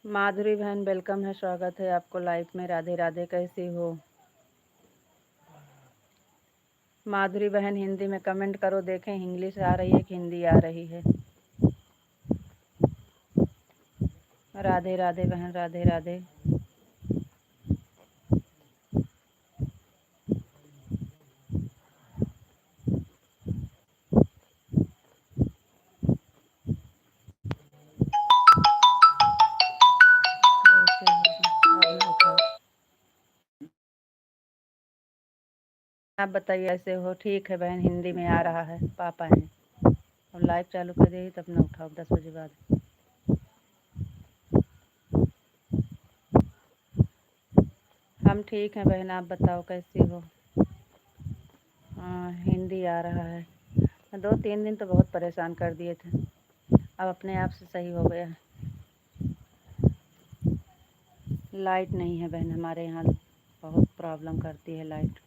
माधुरी बहन वेलकम है, स्वागत है आपको लाइव में। राधे राधे, कैसी हो माधुरी बहन? हिंदी में कमेंट करो, देखें इंग्लिश आ रही है कि हिंदी आ रही है। राधे राधे बहन, राधे राधे। आप बताइए ऐसे हो? ठीक है बहन, हिंदी में आ रहा है। पापा हैं और लाइव चालू कर देगी तब ना उठाओ 10 बजे बाद। हम ठीक हैं बहन, आप बताओ कैसी हो? हाँ, हिंदी आ रहा है। 2-3 दिन तो बहुत परेशान कर दिए थे, अब अपने आप से सही हो गया। लाइट नहीं है बहन हमारे यहाँ, बहुत प्रॉब्लम करती है लाइट।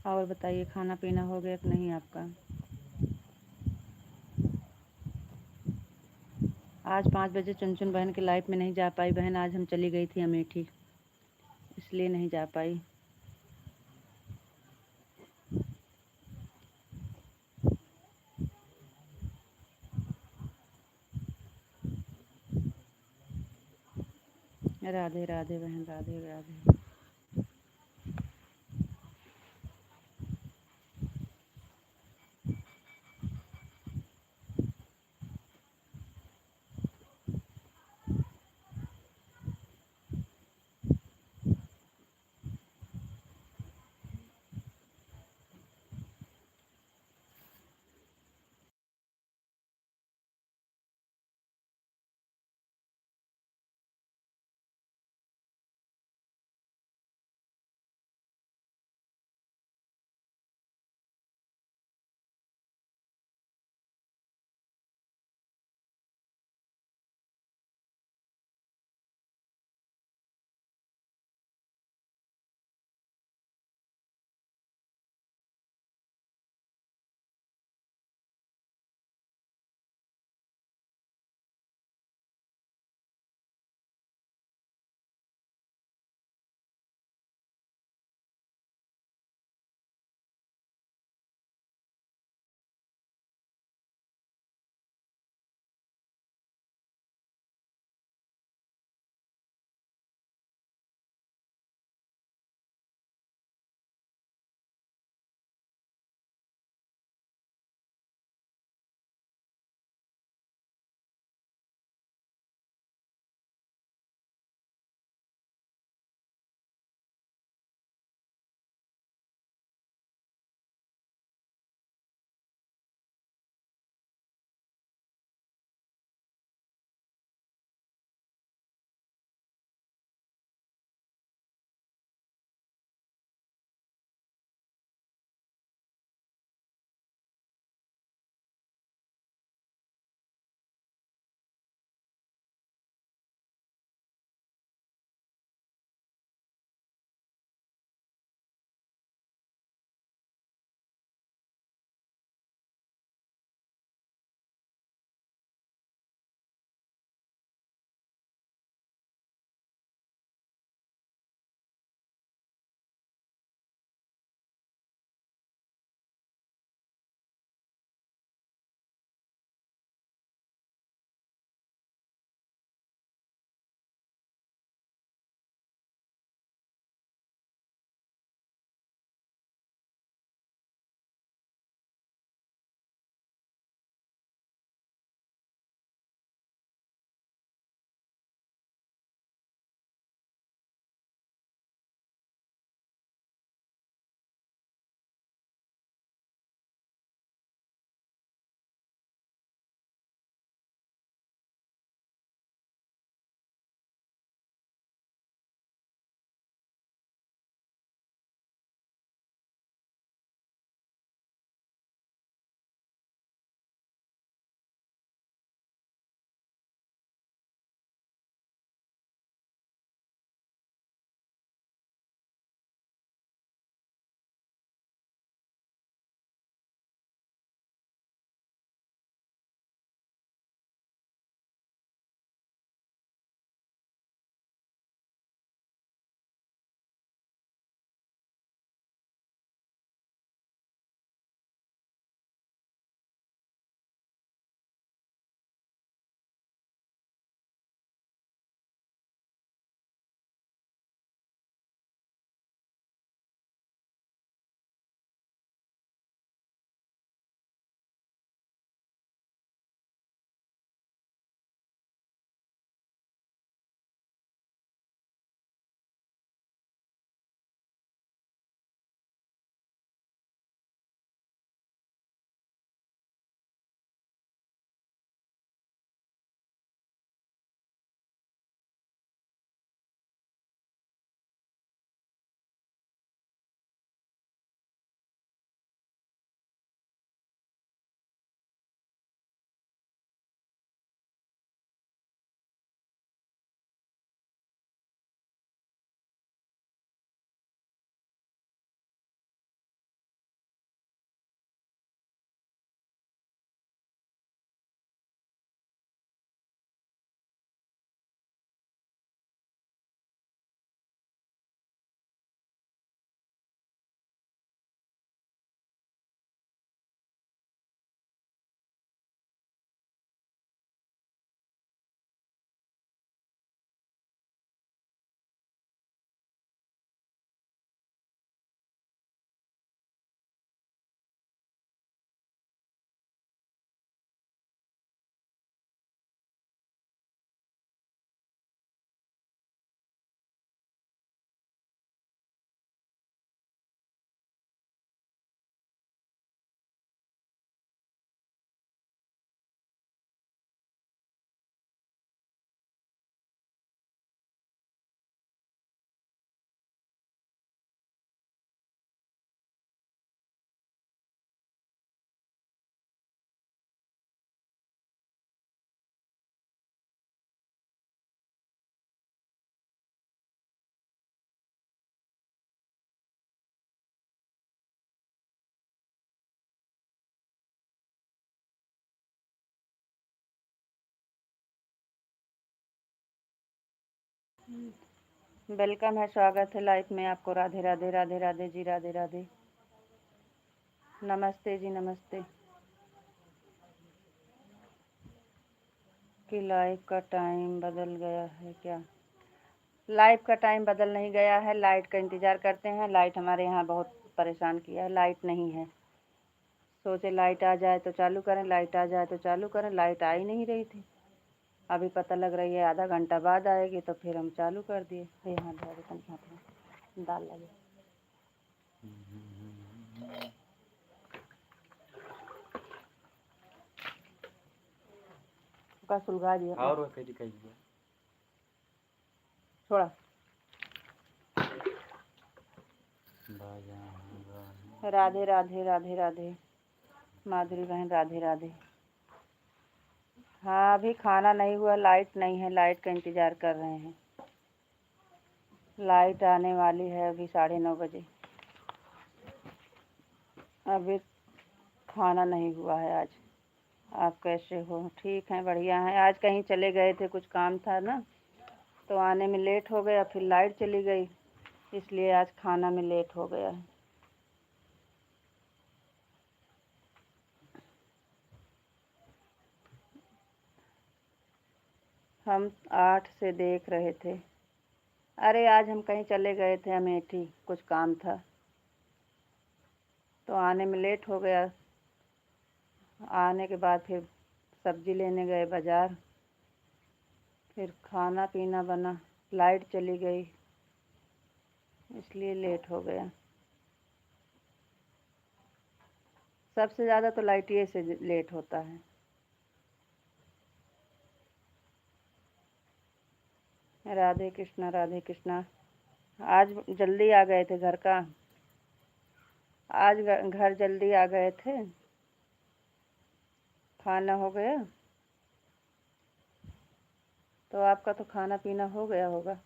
और बताइए, खाना पीना हो गया कि नहीं आपका? आज 5 बजे चुनचुन बहन की लाइफ में नहीं जा पाई बहन। आज हम चली गई थी अमेठी, इसलिए नहीं जा पाई। राधे राधे बहन, राधे राधे। वेलकम है, स्वागत है लाइफ में आपको। राधे राधे राधे राधे जी, राधे राधे। नमस्ते जी, नमस्ते। कि लाइफ का टाइम बदल गया है क्या? लाइफ का टाइम बदल नहीं गया है, लाइट का इंतज़ार करते हैं। लाइट हमारे यहाँ बहुत परेशान किया है, लाइट नहीं है। सोचे लाइट आ जाए तो चालू करें, लाइट आ जाए तो चालू करें, लाइट आ ही नहीं रही थी। अभी पता लग रही है आधा घंटा बाद आएगी, तो फिर हम चालू कर दिए। यहाँ दाल लगे का सुलगा दिया और थोड़ा। राधे राधे राधे राधे माधुरी बहन, राधे राधे। हाँ, अभी खाना नहीं हुआ, लाइट नहीं है, लाइट का इंतज़ार कर रहे हैं। लाइट आने वाली है अभी 9:30 बजे। अभी खाना नहीं हुआ है आज। आप कैसे हो? ठीक हैं, बढ़िया हैं। आज कहीं चले गए थे, कुछ काम था ना, तो आने में लेट हो गया, फिर लाइट चली गई, इसलिए आज खाना में लेट हो गया है। हम 8 से देख रहे थे। अरे आज हम कहीं चले गए थे अमेठी, कुछ काम था, तो आने में लेट हो गया। आने के बाद फिर सब्ज़ी लेने गए बाज़ार, फिर खाना पीना बना, लाइट चली गई, इसलिए लेट हो गया। सबसे ज़्यादा तो लाइटिए से लेट होता है। राधे कृष्णा, राधे कृष्णा। आज जल्दी आ गए थे घर का, आज घर जल्दी आ गए थे। खाना हो गया, तो आपका तो खाना पीना हो गया होगा।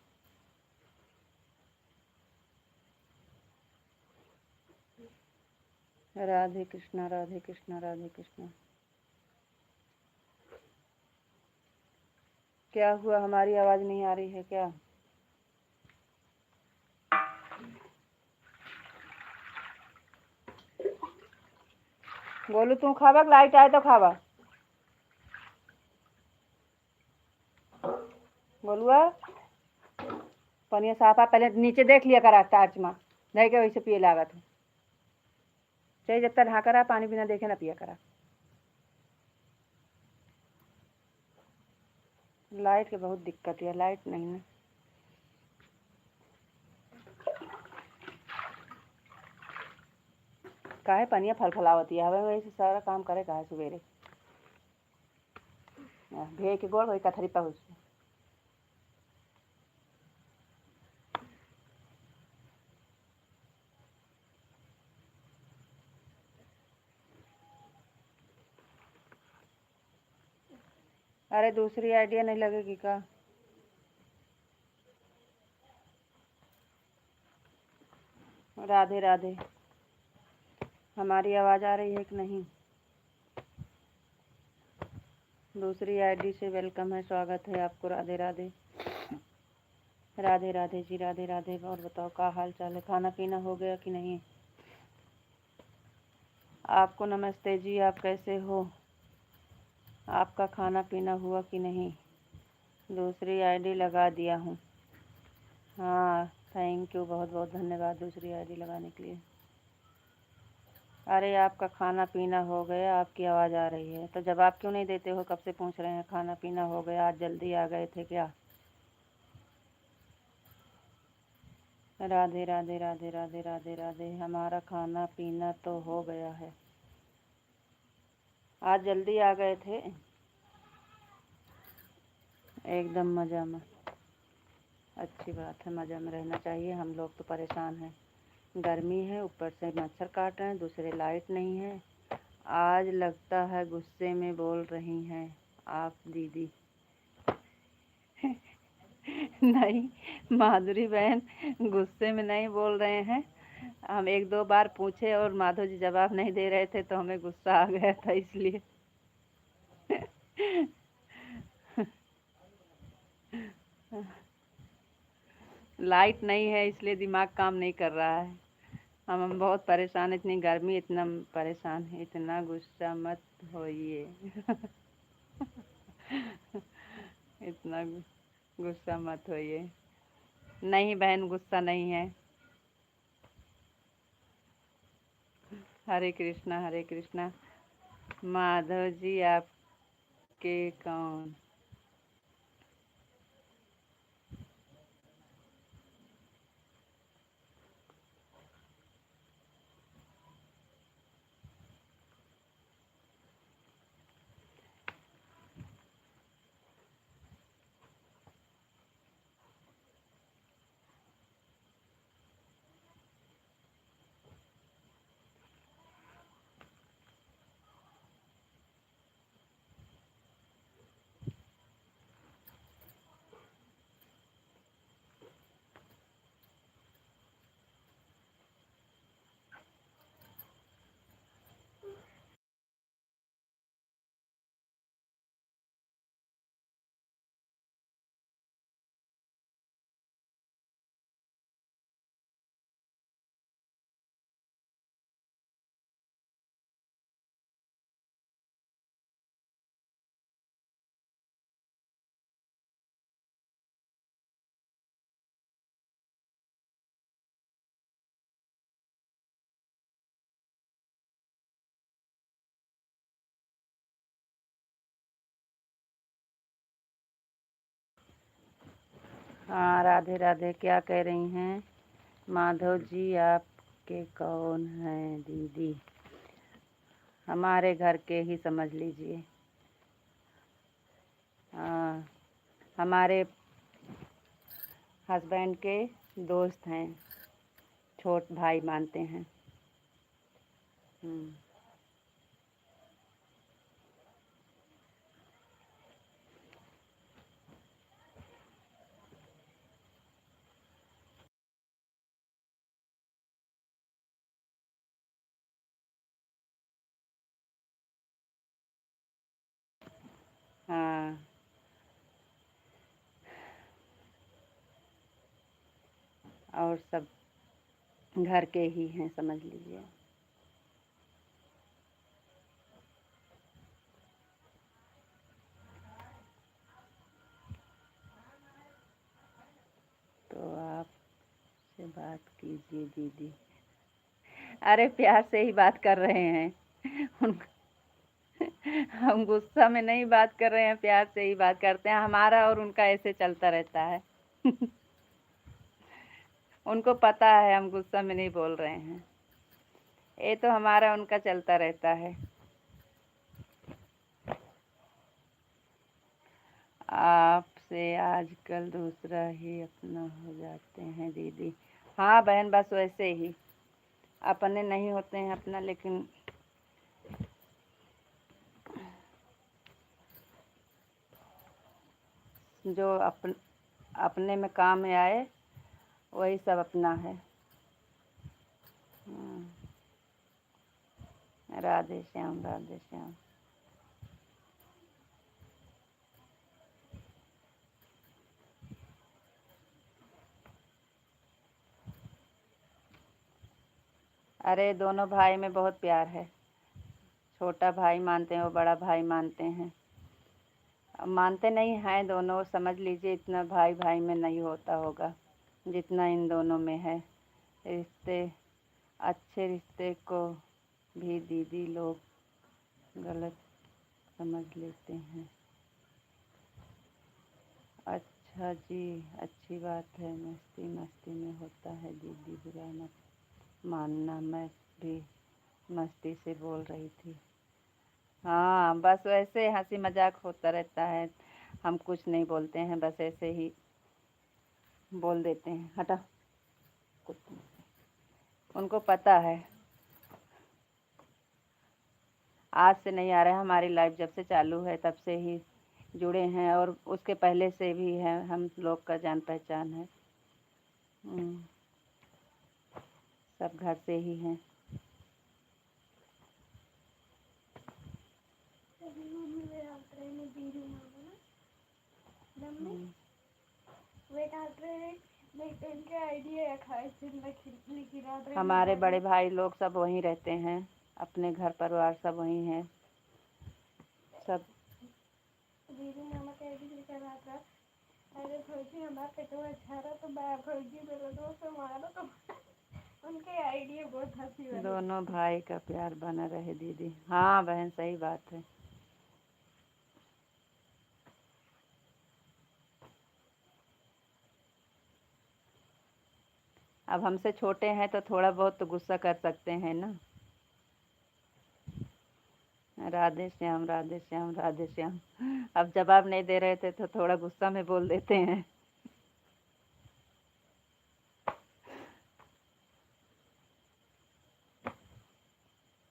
राधे कृष्णा, राधे कृष्णा, राधे कृष्णा। क्या हुआ, हमारी आवाज़ नहीं आ रही है क्या? बोलू तू खावा, लाइट आए तो खावा। बोलुआ पनिया साफा पहले नीचे देख लिया करा, टार्च में नहीं के वैसे पिए लागत है। चाहिए जब तक ढाका रहा, पानी बिना देखे ना पिया करा। लाइट की बहुत दिक्कत है, लाइट नहीं ना। काहे पनिया फलफलावती है, हवे वैसे सारा काम करे काहे सवेरे भे के गोड़ वही कथरी पहुँच। अरे दूसरी आइडिया नहीं लगेगी का? राधे राधे। हमारी आवाज़ आ रही है कि नहीं? दूसरी आईडी से वेलकम है, स्वागत है आपको। राधे राधे राधे राधे जी, राधे राधे। और बताओ क्या हाल चाल है? खाना पीना हो गया कि नहीं? आपको नमस्ते जी, आप कैसे हो? आपका खाना पीना हुआ कि नहीं? दूसरी आईडी लगा दिया हूँ। हाँ, थैंक यू, बहुत बहुत धन्यवाद दूसरी आईडी लगाने के लिए। अरे आपका खाना पीना हो गया, आपकी आवाज़ आ रही है, तो जवाब क्यों नहीं देते हो? कब से पूछ रहे हैं खाना पीना हो गया, आज जल्दी आ गए थे क्या? राधे राधे राधे राधे राधे राधे। हमारा खाना पीना तो हो गया है, आज जल्दी आ गए थे, एकदम मज़ा में। अच्छी बात है, मज़ा में रहना चाहिए। हम लोग तो परेशान हैं, गर्मी है, ऊपर से मच्छर काट रहे हैं, दूसरे लाइट नहीं है। आज लगता है गुस्से में बोल रही हैं आप दीदी। नहीं माधुरी बहन, गुस्से में नहीं बोल रहे हैं। हम 1-2 बार पूछे और माधव जी जवाब नहीं दे रहे थे, तो हमें गुस्सा आ गया था, इसलिए। लाइट नहीं है इसलिए दिमाग काम नहीं कर रहा है। हम बहुत परेशान, इतनी गर्मी, इतना परेशान है। इतना गुस्सा मत होइए। इतना गुस्सा मत होइए। नहीं बहन, गुस्सा नहीं है। हरे कृष्णा हरे कृष्णा। माधव जी आपके कौन? हाँ, राधे राधे। क्या कह रही हैं? माधव जी आपके कौन हैं दीदी? हमारे घर के ही समझ लीजिए। हाँ, हमारे हस्बैंड के दोस्त हैं, छोट भाई मानते हैं। हाँ, और सब घर के ही हैं, समझ लीजिए। तो आप से बात कीजिए दीदी। अरे प्यार से ही बात कर रहे हैं। उन हम गुस्सा में नहीं बात कर रहे हैं, प्यार से ही बात करते हैं। हमारा और उनका ऐसे चलता रहता है। उनको पता है हम गुस्सा में नहीं बोल रहे हैं। ये तो हमारा उनका चलता रहता है। आपसे आजकल दूसरा ही अपना हो जाते हैं दीदी। हाँ बहन, बस वैसे ही अपने नहीं होते हैं अपना, लेकिन जो अपने में काम में आए वही सब अपना है। राधे श्याम राधे श्याम। अरे दोनों भाई में बहुत प्यार है। छोटा भाई मानते हैं, वो बड़ा भाई मानते हैं। अब मानते नहीं हैं दोनों, समझ लीजिए इतना भाई भाई में नहीं होता होगा जितना इन दोनों में है। रिश्ते, अच्छे रिश्ते को भी दीदी लोग गलत समझ लेते हैं। अच्छा जी, अच्छी बात है। मस्ती मस्ती में होता है दीदी, बुरा मत मानना। मैं भी मस्ती से बोल रही थी। हाँ, बस वैसे हंसी मजाक होता रहता है। हम कुछ नहीं बोलते हैं, बस ऐसे ही बोल देते हैं। हटा, उनको पता है। आज से नहीं आ रहे, हमारी लाइफ जब से चालू है तब से ही जुड़े हैं, और उसके पहले से भी है, हम लोग का जान पहचान है। सब घर से ही हैं। हमारे बड़े भाई लोग सब वहीं रहते हैं, अपने घर परिवार सब वहीं हैं सब। दीदी नमक ऐड कर रहा था, अरे भौजी हमारा पेटवा अच्छा रहा तो भौजी मेरे दोस्त मारो तो उनके आइडिया बहुत हंसी वाली। दोनों भाई का प्यार बना रहे दीदी। हाँ बहन सही बात है। अब हमसे छोटे हैं तो थोड़ा बहुत तो गुस्सा कर सकते हैं ना। राधे श्याम राधे श्याम राधे श्याम। अब जवाब नहीं दे रहे थे तो थोड़ा गुस्सा में बोल देते हैं।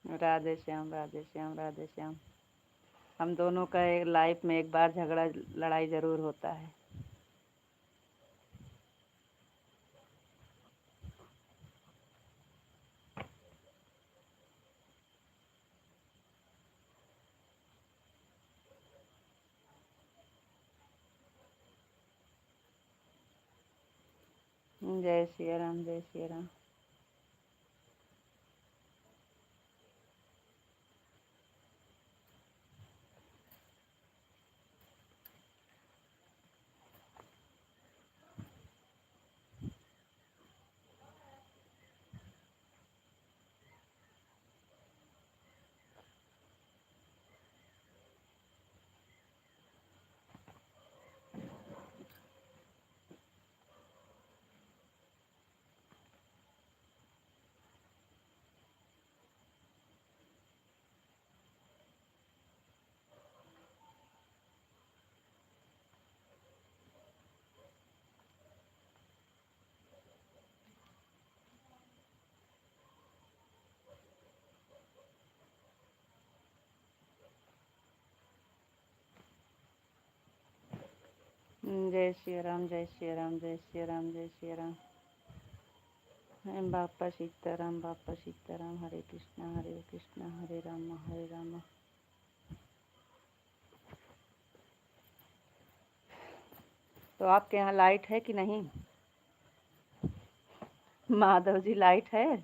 राधे श्याम राधे श्याम राधे श्याम। हम दोनों का एक लाइफ में एक बार झगड़ा लड़ाई ज़रूर होता है। जय श्री राम जय श्री राम। जय श्री राम जय श्री राम जय श्री राम जय श्री राम। बापा सीताराम बापा सीताराम। हरे कृष्णा हरे राम हरे राम। तो आपके यहाँ लाइट है कि नहीं? माधव जी लाइट है?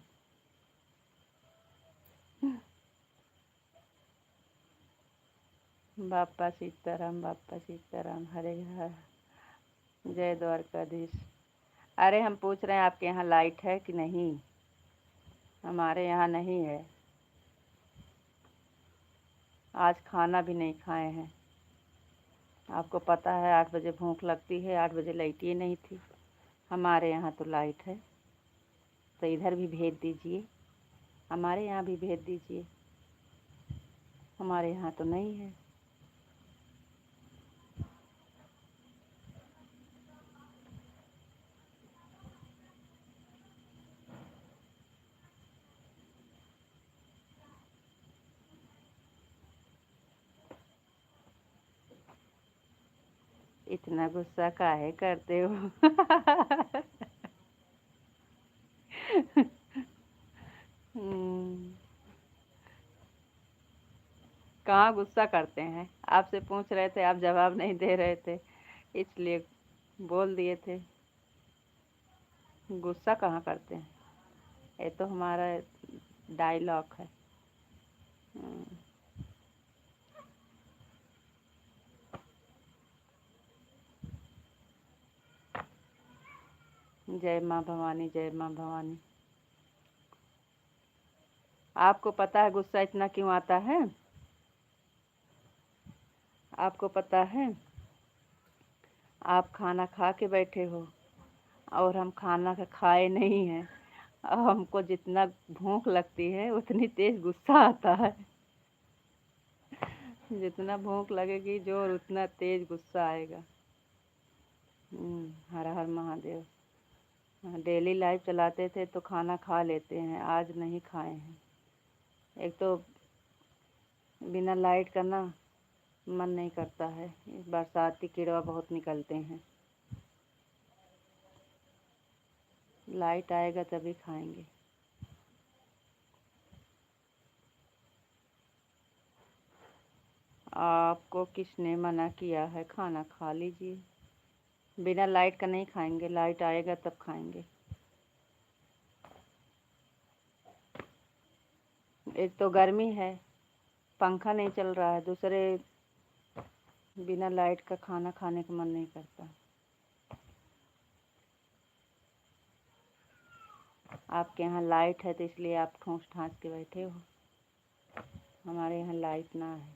बापा सीताराम हरे हर। जय द्वारकाधीश। अरे हम पूछ रहे हैं आपके यहाँ लाइट है कि नहीं? हमारे यहाँ नहीं है। आज खाना भी नहीं खाए हैं। आपको पता है 8 बजे भूख लगती है, 8 बजे लाइट ही नहीं थी। हमारे यहाँ तो लाइट है, तो इधर भी भेज दीजिए, हमारे यहाँ भी भेज दीजिए। हमारे यहाँ तो नहीं है। इतना गुस्सा काहे करते हो? कहाँ गुस्सा करते हैं? आपसे पूछ रहे थे, आप जवाब नहीं दे रहे थे, इसलिए बोल दिए थे। गुस्सा कहाँ करते हैं? ये तो हमारा डायलॉग है। जय माँ भवानी जय माँ भवानी। आपको पता है गुस्सा इतना क्यों आता है? आपको पता है? आप खाना खा के बैठे हो और हम खाना खाए नहीं हैं, और हमको जितना भूख लगती है उतनी तेज गुस्सा आता है। जितना भूख लगेगी जोर उतना तेज गुस्सा आएगा। हर हर महादेव। डेली लाइफ चलाते थे तो खाना खा लेते हैं, आज नहीं खाए हैं। एक तो बिना लाइट का ना मन नहीं करता है। इस बरसाती कीड़वा बहुत निकलते हैं। लाइट आएगा तभी खाएंगे। आपको किसने मना किया है? खाना खा लीजिए। बिना लाइट का नहीं खाएंगे, लाइट आएगा तब खाएंगे। एक तो गर्मी है, पंखा नहीं चल रहा है, दूसरे बिना लाइट का खाना खाने का मन नहीं करता। आपके यहाँ लाइट है तो इसलिए आप ठूस ठास के बैठे हो, हमारे यहाँ लाइट ना है।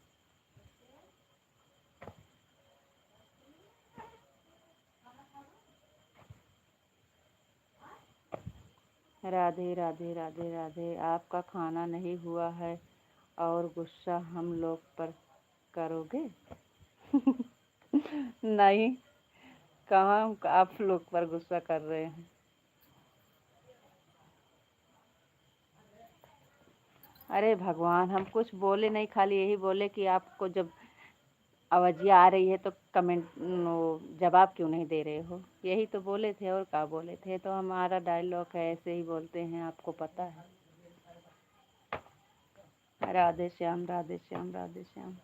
राधे राधे राधे राधे। आपका खाना नहीं हुआ है और गुस्सा हम लोग पर करोगे? नहीं, कहाँ आप लोग पर गुस्सा कर रहे हैं। अरे भगवान, हम कुछ बोले नहीं, खाली यही बोले कि आपको जब आवाज़िया आ रही है तो कमेंट जवाब क्यों नहीं दे रहे हो, यही तो बोले थे। और क्या बोले थे? तो हमारा डायलॉग है, ऐसे ही बोलते हैं, आपको पता है। राधे श्याम राधे श्याम राधे श्याम।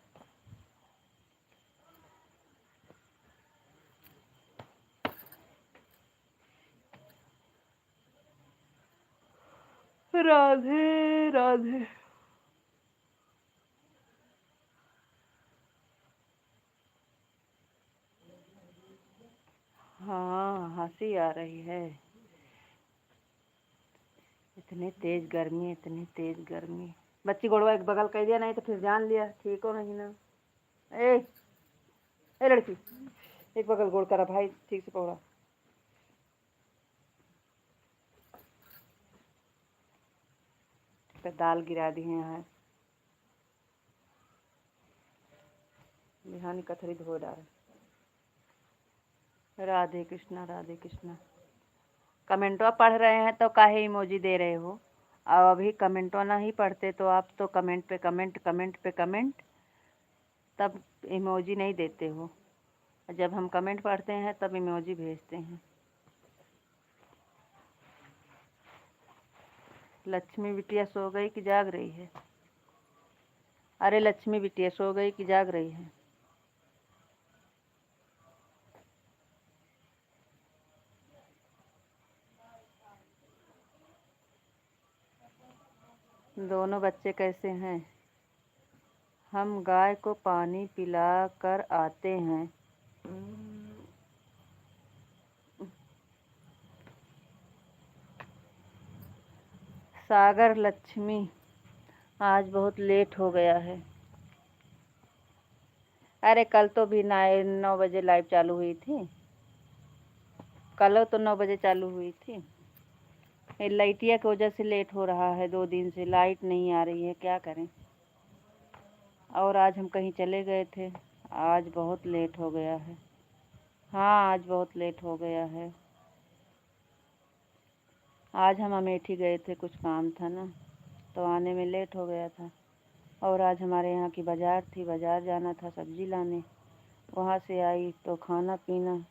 राधे राधे। हाँ, हंसी आ रही है। इतनी तेज गर्मी, इतनी तेज गर्मी। बच्ची गोड़वा एक बगल कर दिया, नहीं तो फिर जान लिया ठीक हो नहीं ना। ए ए लड़की, एक बगल गोड़ करा भाई, ठीक से पकड़ा। तो दाल गिरा दी है यहाँ, बिहानी कथरी धो डाल। राधे कृष्णा राधे कृष्णा। कमेंटवा पढ़ रहे हैं तो काहे इमोजी दे रहे हो? और अभी कमेंटवा नहीं पढ़ते तो आप तो कमेंट पे कमेंट, कमेंट पे कमेंट, तब इमोजी नहीं देते हो। जब हम कमेंट पढ़ते हैं तब इमोजी भेजते हैं। लक्ष्मी बिटिया सो गई कि जाग रही है? अरे लक्ष्मी बिटिया सो गई कि जाग रही है? दोनों बच्चे कैसे हैं? हम गाय को पानी पिला कर आते हैं। सागर लक्ष्मी, आज बहुत लेट हो गया है। अरे कल तो भी 9 बजे लाइव चालू हुई थी, कल तो 9 बजे चालू हुई थी। लाइटिया की वजह से लेट हो रहा है, 2 दिन से लाइट नहीं आ रही है, क्या करें। और आज हम कहीं चले गए थे, आज बहुत लेट हो गया है। हाँ, आज बहुत लेट हो गया है। आज हम अमेठी गए थे, कुछ काम था ना, तो आने में लेट हो गया था। और आज हमारे यहाँ की बाज़ार थी, बाज़ार जाना था सब्ज़ी लाने, वहाँ से आई तो खाना पीना,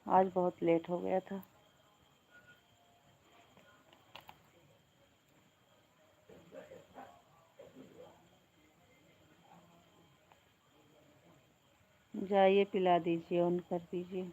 आज बहुत लेट हो गया था। जाइए पिला दीजिए, ऑन कर दीजिए।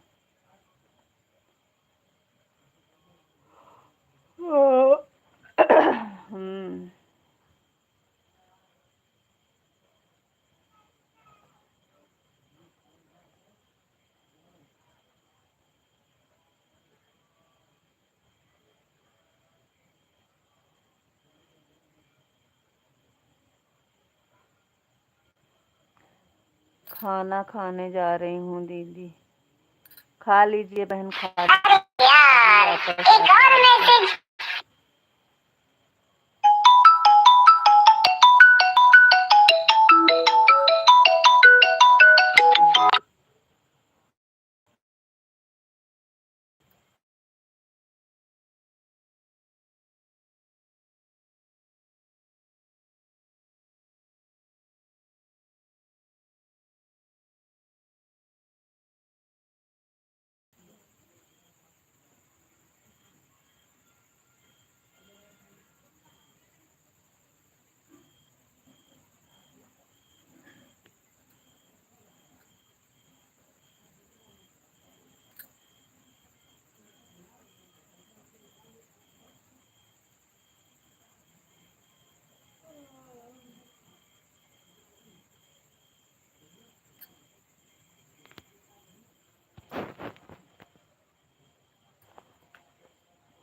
खाना खाने जा रही हूँ दीदी। खा लीजिए बहन, खा लीजिए।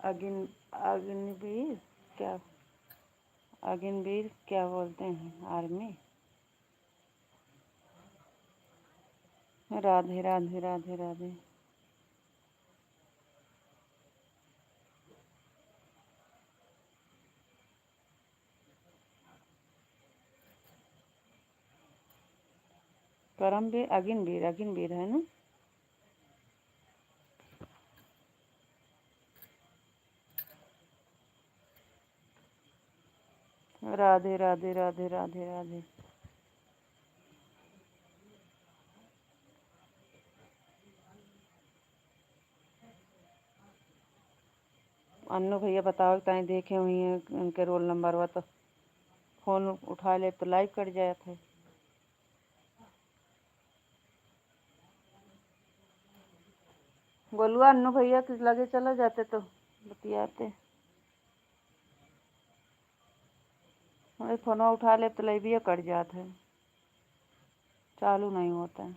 अग्निवीर क्या, अग्निवीर क्या बोलते हैं आर्मी। राधे राधे राधे राधे। करमवीर अग्निवीर, अग्निवीर है ना। राधे राधे राधे राधे राधे। अन्नू भैया बताओ ताई देखे हुई हैं उनके रोल नंबर हुआ तो फोन उठा ले तो लाइव कट जाए थे। बोलुआ अन्नू भैया किस लगे चले जाते तो बतियाते। वही फोन उठा ले तो लाइव कट जाते है, चालू नहीं होता है।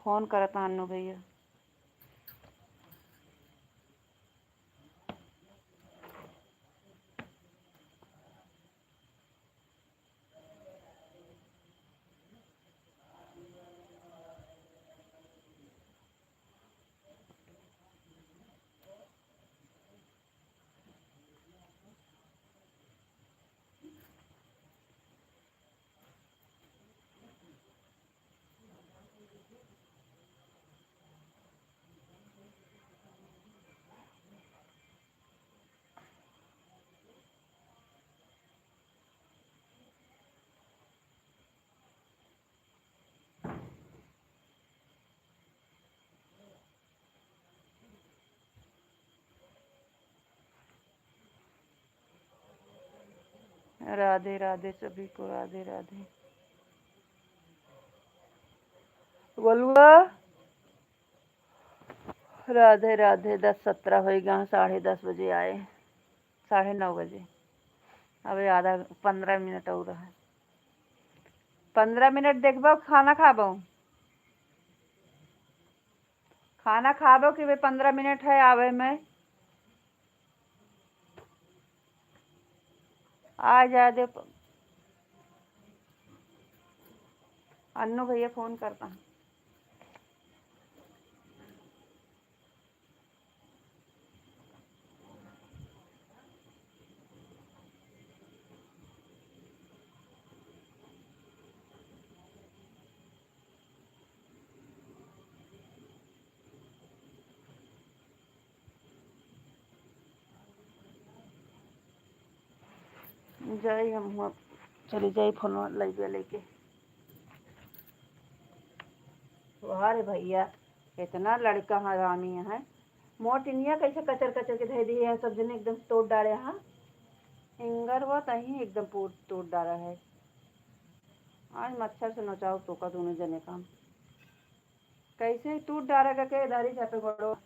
फोन करता अन्नू भैया। राधे राधे सभी को, राधे राधे। बोलुआ राधे राधे। 10:17 हो गया, 10:30 बजे आए, 9:30 बजे। अभी आधा 15 मिनट और है। 15 मिनट देखबो खाना खाबो, खाना खाबो कि वे 15 मिनट है आवे में। आ जा दे। अन्नू भैया फोन करता हूँ। जाई हम चली जाई फोन लगे लेके। वाह रे भैया, इतना लड़का हरामी है। मोटिनिया कैसे कचर कचर के धे दी है, सब जने एकदम तोड़ डाले। हाँ इंगर वो तही एकदम तोड़ डाला है। आज मच्छर से नचाओ तो का दोनों जने काम कैसे टूट डालेगा के दारी छापे बड़ो।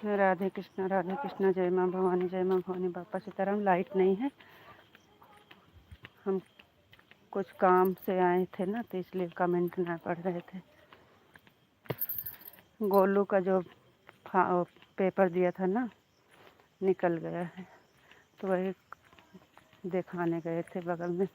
राधे कृष्णा, जय माँ भवानी, जय माँ भवानी। बापा सीताराम। लाइट नहीं है, हम कुछ काम से आए थे ना, तो इसलिए कमेंट ना पढ़ रहे थे। गोलू का जो पेपर दिया था ना, निकल गया है, तो वही दिखाने गए थे बगल में।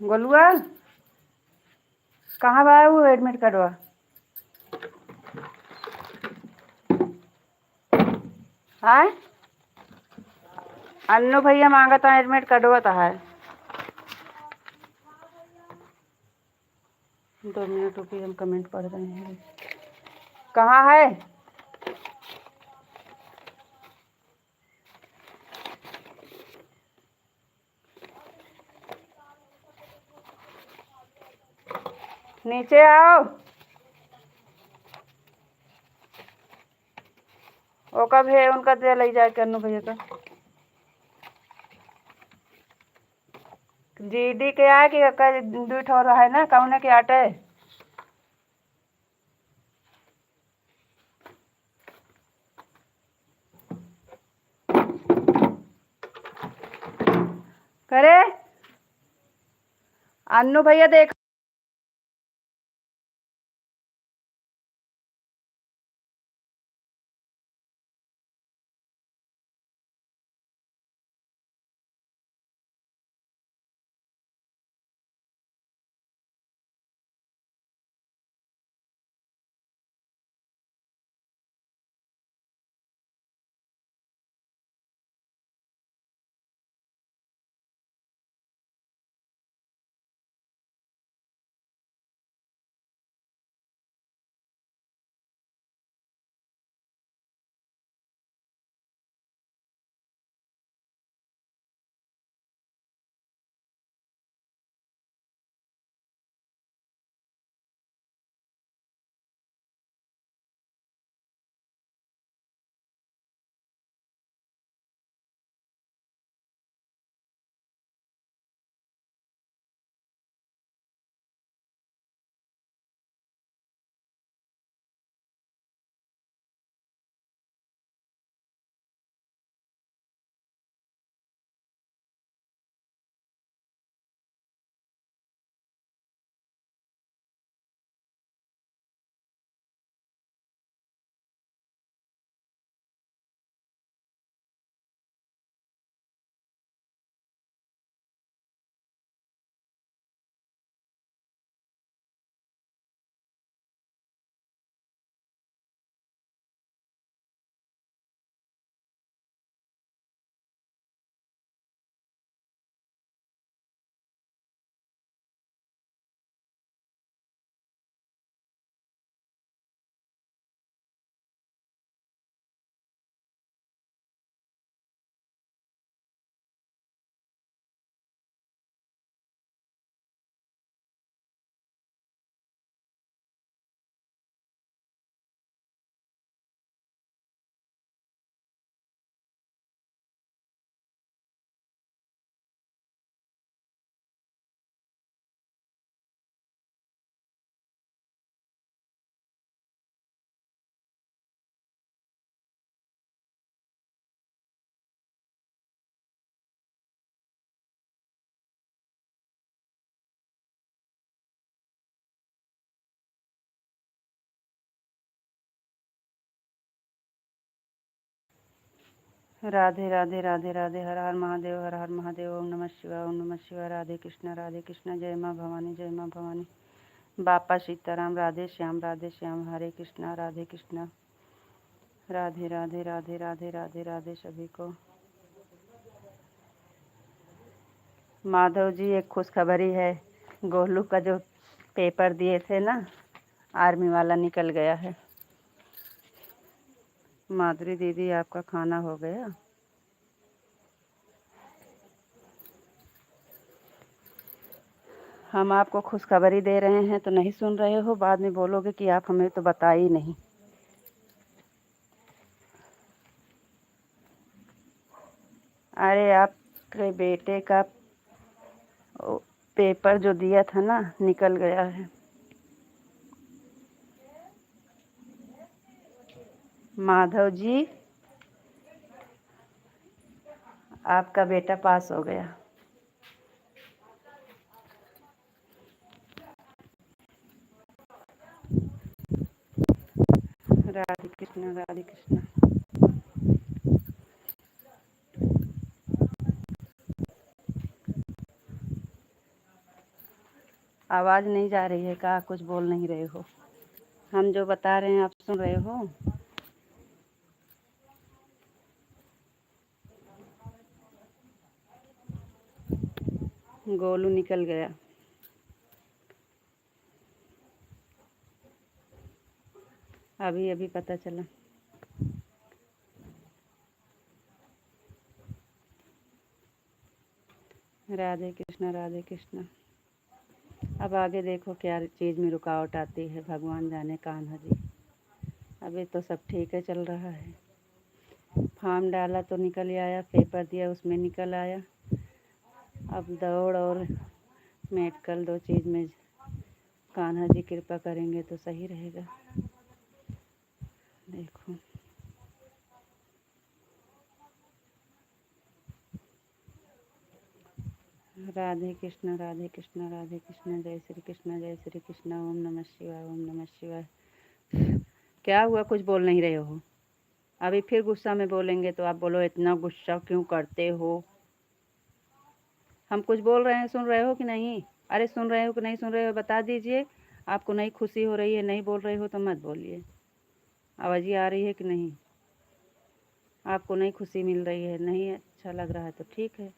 गोलुआ कहाँ आया? वो एडमिट करवा। हाँ, अन्नू भैया मांगा था एडमिट करवा था है। 2 मिनट रुकिए, हम कमेंट पढ़ रहे हैं। कहाँ है? नीचे आओ। वो कब है उनका दे ले जाए अन्नू भैया का। जीडी के आए कि दूठ हो रहा है ना, कौन के आटे। करे अन्नू भैया देख। राधे राधे राधे राधे। हर हर महादेव, हर हर महादेव। ओम नमः शिवाय, ओम नमः शिवाय। राधे कृष्णा, जय माँ भवानी, जय माँ भवानी। बापा सीताराम। राधे श्याम, राधे श्याम। हरे कृष्णा, राधे कृष्णा। राधे राधे राधे राधे राधे राधे सभी को। माधव जी, एक खुशखबरी है। गोलू का जो पेपर दिए थे ना, आर्मी वाला, निकल गया है। माधुरी दीदी, आपका खाना हो गया? हम आपको खुशखबरी दे रहे हैं तो नहीं सुन रहे हो, बाद में बोलोगे कि आप हमें तो बताई नहीं। अरे आपके बेटे का पेपर जो दिया था ना, निकल गया है। माधव जी, आपका बेटा पास हो गया। राधे कृष्णा, राधे कृष्णा। आवाज़ नहीं जा रही है क्या? कुछ बोल नहीं रहे हो? हम जो बता रहे हैं आप सुन रहे हो? गोलू निकल गया। अभी अभी पता चला। राधे कृष्णा, राधे कृष्णा। अब आगे देखो क्या चीज़ में रुकावट आती है, भगवान जाने। कान्हा जी, अभी तो सब ठीक है, चल रहा है। फॉर्म डाला तो निकल ही आया, पेपर दिया उसमें निकल आया। अब दौड़ और मेडिकल, दो चीज़ में कान्हा जी कृपा करेंगे तो सही रहेगा। देखो, राधे कृष्णा, राधे कृष्णा, राधे कृष्णा। जय श्री कृष्णा, जय श्री कृष्णा। ओम नमः शिवाय, ओम नमः शिवाय। क्या हुआ? कुछ बोल नहीं रहे हो? अभी फिर गुस्सा में बोलेंगे तो आप बोलो इतना गुस्सा क्यों करते हो? हम कुछ बोल रहे हैं, सुन रहे हो कि नहीं? अरे सुन रहे हो कि नहीं सुन रहे हो, बता दीजिए। आपको नहीं खुशी हो रही है, नहीं बोल रहे हो तो मत बोलिए। आवाज़ आ रही है कि नहीं? आपको नहीं खुशी मिल रही है, नहीं अच्छा लग रहा है तो ठीक है।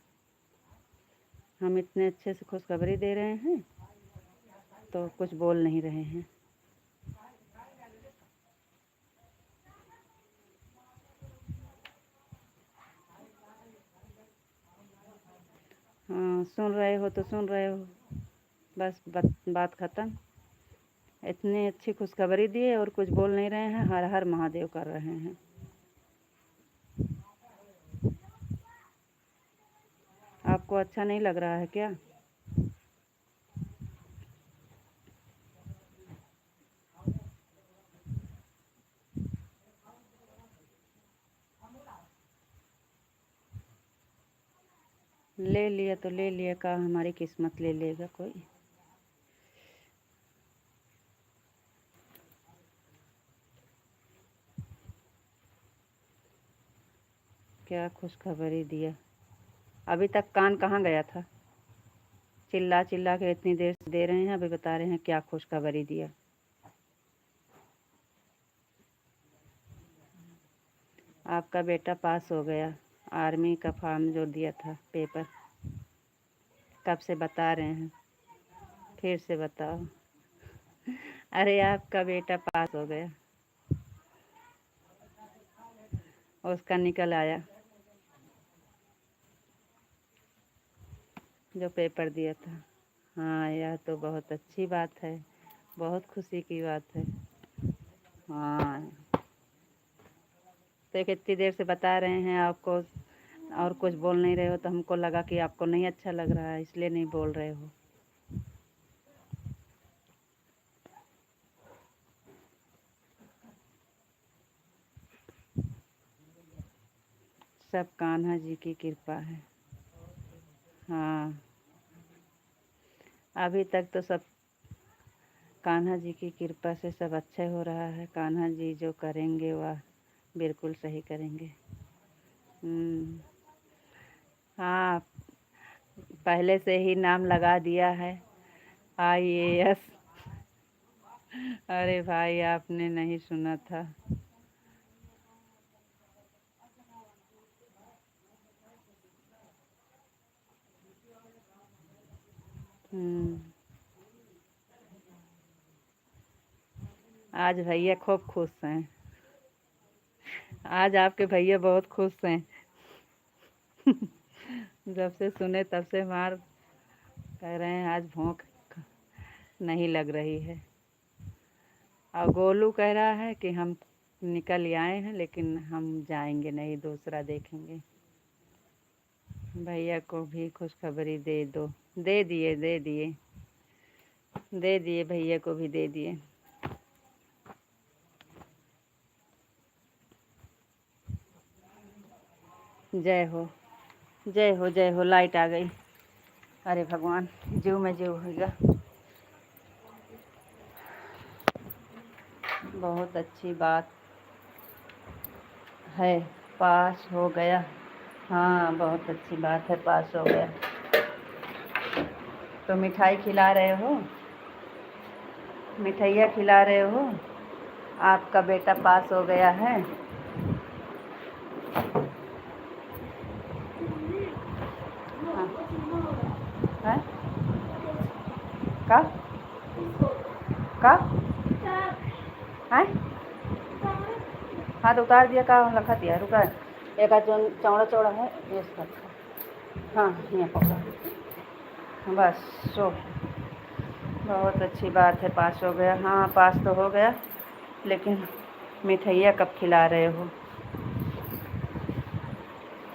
हम इतने अच्छे से खुशखबरी दे रहे हैं तो कुछ बोल नहीं रहे हैं। हाँ, सुन रहे हो तो सुन रहे हो, बस बात ख़त्म। इतनी अच्छी खुशखबरी दिए और कुछ बोल नहीं रहे हैं, हर हर महादेव कर रहे हैं। आपको अच्छा नहीं लग रहा है क्या? ले लिया तो ले लिया, का हमारी किस्मत ले लेगा कोई? क्या खुशखबरी दिया? अभी तक कान कहाँ गया था? चिल्ला चिल्ला के इतनी देर से दे रहे हैं, अभी बता रहे हैं क्या खुशखबरी दिया। आपका बेटा पास हो गया, आर्मी का फॉर्म जो दिया था, पेपर। कब से बता रहे हैं, फिर से बताओ। अरे आपका बेटा पास हो गया, उसका निकल आया जो पेपर दिया था। हाँ, यह तो बहुत अच्छी बात है, बहुत खुशी की बात है। हाँ, तो कितनी देर से बता रहे हैं आपको और कुछ बोल नहीं रहे हो, तो हमको लगा कि आपको नहीं अच्छा लग रहा है, इसलिए नहीं बोल रहे हो। सब कान्हा जी की कृपा है। हाँ, अभी तक तो सब कान्हा जी की कृपा से सब अच्छा हो रहा है। कान्हा जी जो करेंगे वह बिल्कुल सही करेंगे। हाँ, पहले से ही नाम लगा दिया है, IAS। अरे भाई, आपने नहीं सुना था? आज भैया खूब खुश हैं। आज आपके भैया बहुत खुश हैं। जब से सुने तब से मार कह रहे हैं आज भौंक नहीं लग रही है। और गोलू कह रहा है कि हम निकल आए हैं लेकिन हम जाएंगे नहीं, दूसरा देखेंगे। भैया को भी खुशखबरी दे दो। दे दिए भैया को भी दे दिए। जय हो जय हो जय हो। लाइट आ गई। अरे भगवान, जीव में जीव होगा। बहुत अच्छी बात है, पास हो गया। हाँ, बहुत अच्छी बात है, पास हो गया। तो मिठाई खिला रहे हो, मिठाइयाँ खिला रहे हो। आपका बेटा पास हो गया है। हाँ। का का है। हाँ तो उतार दिया, का रखा दिया। रुका, एक जो चौड़ा चौड़ा है ये इसका। हाँ, यहाँ पकड़ा बस। सो बहुत अच्छी बात है, पास हो गया। हाँ, पास तो हो गया, लेकिन मिठाइयाँ कब खिला रहे हो?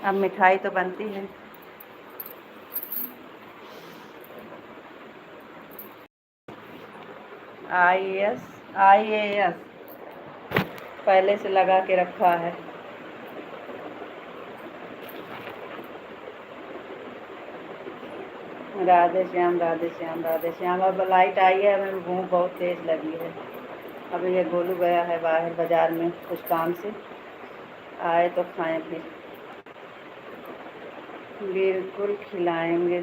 अब मिठाई तो बनती है। IAS पहले से लगा के रखा है। राधे श्याम राधे श्याम राधे श्याम। अब लाइट आई है, हमें भूख बहुत तेज़ लगी है। अभी ये गोलू गया है बाहर बाज़ार में कुछ काम से, आए तो खाएं फिर। बिल्कुल खिलाएंगे।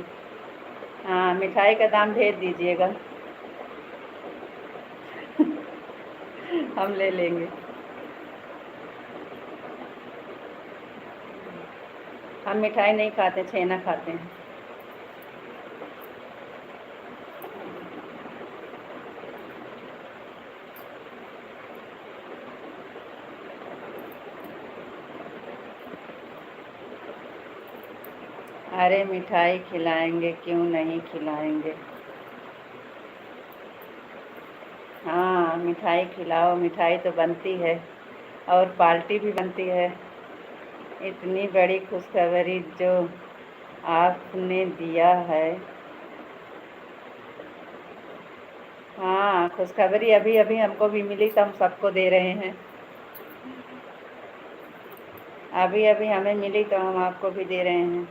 हाँ, मिठाई का दाम भेज दीजिएगा। हम ले लेंगे। हम मिठाई नहीं खाते, छेना खाते हैं। अरे मिठाई खिलाएंगे, क्यों नहीं खिलाएंगे। हाँ, मिठाई खिलाओ। मिठाई तो बनती है और पार्टी भी बनती है। इतनी बड़ी खुशखबरी जो आपने दिया है। हाँ, खुशखबरी अभी अभी हमको भी मिली तो हम सबको दे रहे हैं। अभी अभी हमें मिली तो हम आपको भी दे रहे हैं।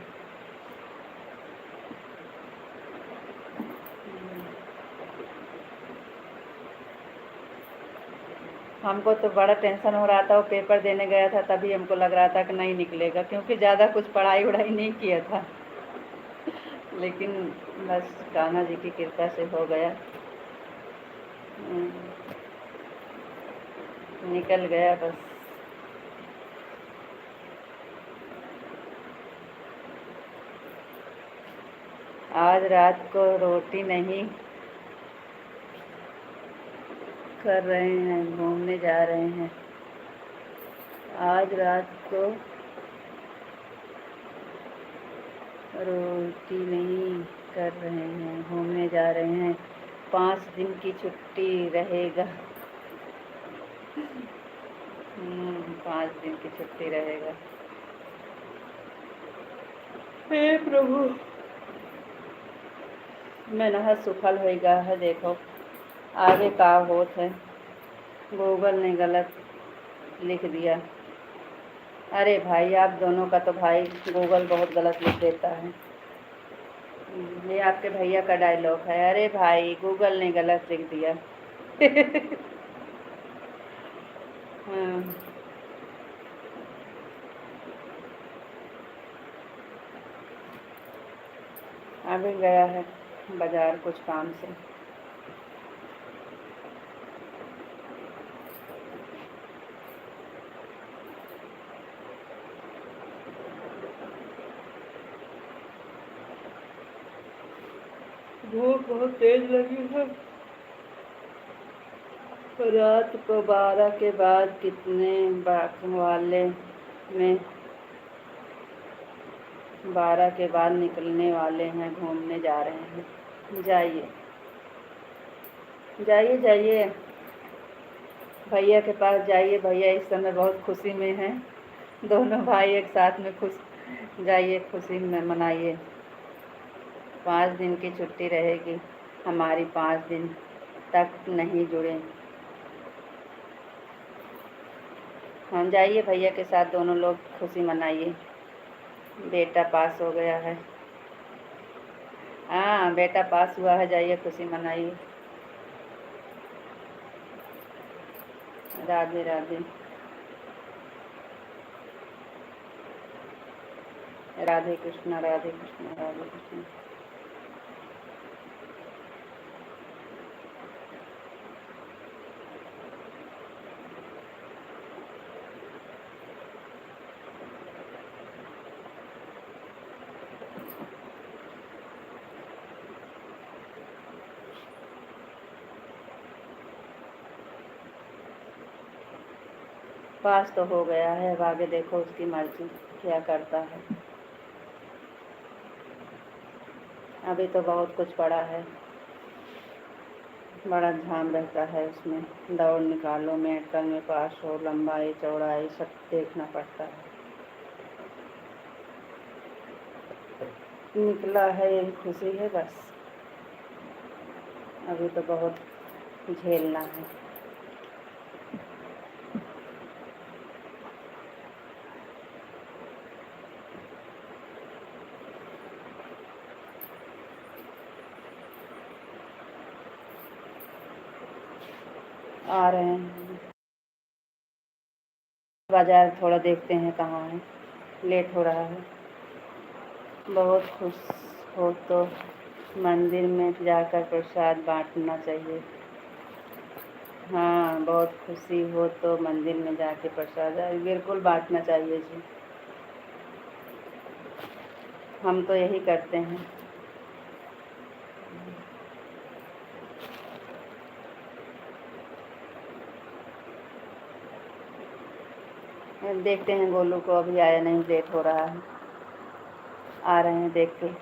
हमको तो बड़ा टेंशन हो रहा था, वो पेपर देने गया था तभी हमको लग रहा था कि नहीं निकलेगा, क्योंकि ज़्यादा कुछ पढ़ाई वढ़ाई नहीं किया था। लेकिन बस कान्हा जी की कृपा से हो गया। निकल गया बस। आज रात को रोटी नहीं कर रहे हैं, घूमने जा रहे हैं। आज रात को रोटी नहीं कर रहे हैं, घूमने जा रहे हैं। 5 दिन की छुट्टी रहेगा। 5 दिन की छुट्टी रहेगा। हे प्रभु, मेहनत सुफल होगा है। देखो आगे का होत है। गूगल ने गलत लिख दिया। अरे भाई, आप दोनों का तो भाई गूगल बहुत गलत लिख देता है। ये आपके भैया का डायलॉग है। अरे भाई, गूगल ने गलत लिख दिया। हाँ, अभी गया है बाज़ार कुछ काम से। भूख बहुत तेज लगी है। रात को 12 के बाद कितने वाले में 12 के बाद निकलने वाले हैं, घूमने जा रहे हैं। जाइए। जाइए जाइए, भैया के पास जाइए। भैया इस समय बहुत खुशी में हैं। दोनों भाई एक साथ में खुश। जाइए, खुशी में मनाइए। 5 दिन की छुट्टी रहेगी हमारी, 5 दिन तक नहीं जुड़े। हम जाइए, भैया के साथ दोनों लोग खुशी मनाइए। बेटा पास हो गया है। हाँ, बेटा पास हुआ है, जाइए खुशी मनाइए। राधे राधे। राधे कृष्ण, राधे कृष्ण, राधे कृष्ण। पास तो हो गया है, अब आगे देखो उसकी मर्जी क्या करता है। अभी तो बहुत कुछ पड़ा है, बड़ा झाम रहता है उसमें। दौड़ निकालो, मेडिकल में पास हो, लंबाई चौड़ाई सब देखना पड़ता है। निकला है, यही खुशी है बस। अभी तो बहुत झेलना है। आ रहे हैं, बाजार थोड़ा देखते हैं कहाँ है, लेट हो रहा है। बहुत खुश हो तो मंदिर में जाकर प्रसाद बांटना चाहिए। हाँ, बहुत खुशी हो तो मंदिर में जाके प्रसाद बिल्कुल बांटना चाहिए जी। हम तो यही करते हैं। देखते हैं गोलू को, अभी आया नहीं, लेट हो रहा है। आ रहे हैं, देखते।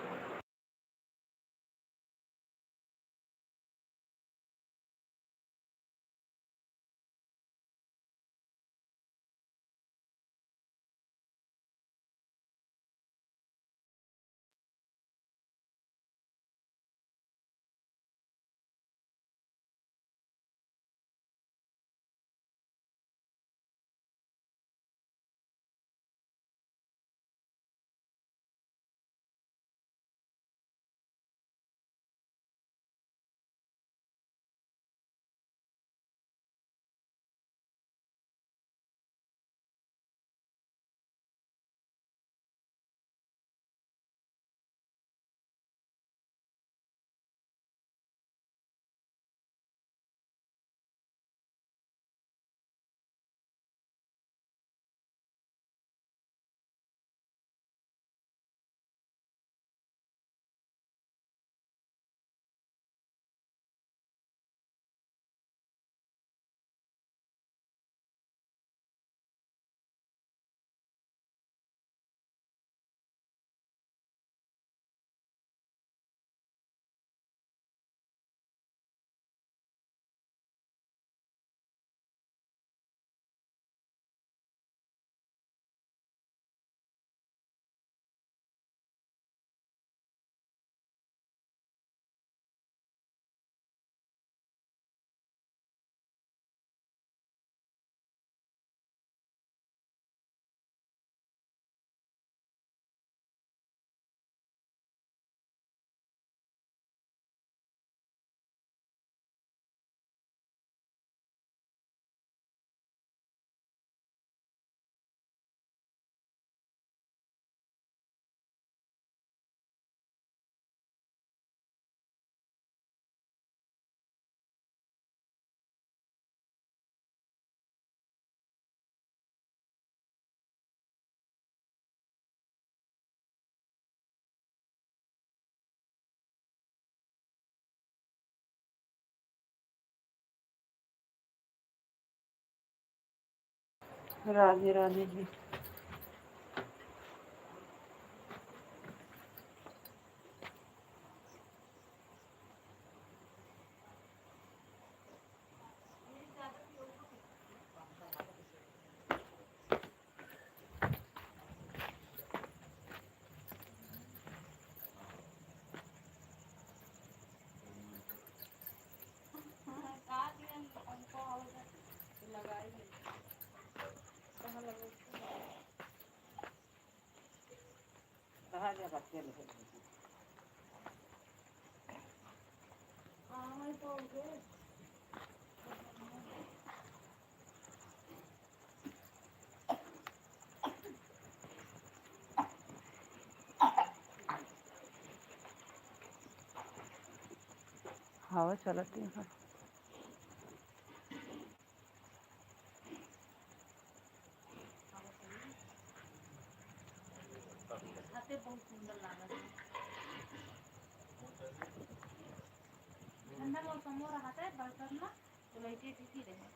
राधे राधे जी। हवा चलती है। बहुत सुंदर लागत ठंडा मौसम हो रहा था बर्तन ना तो लाइटें टिकी रहे।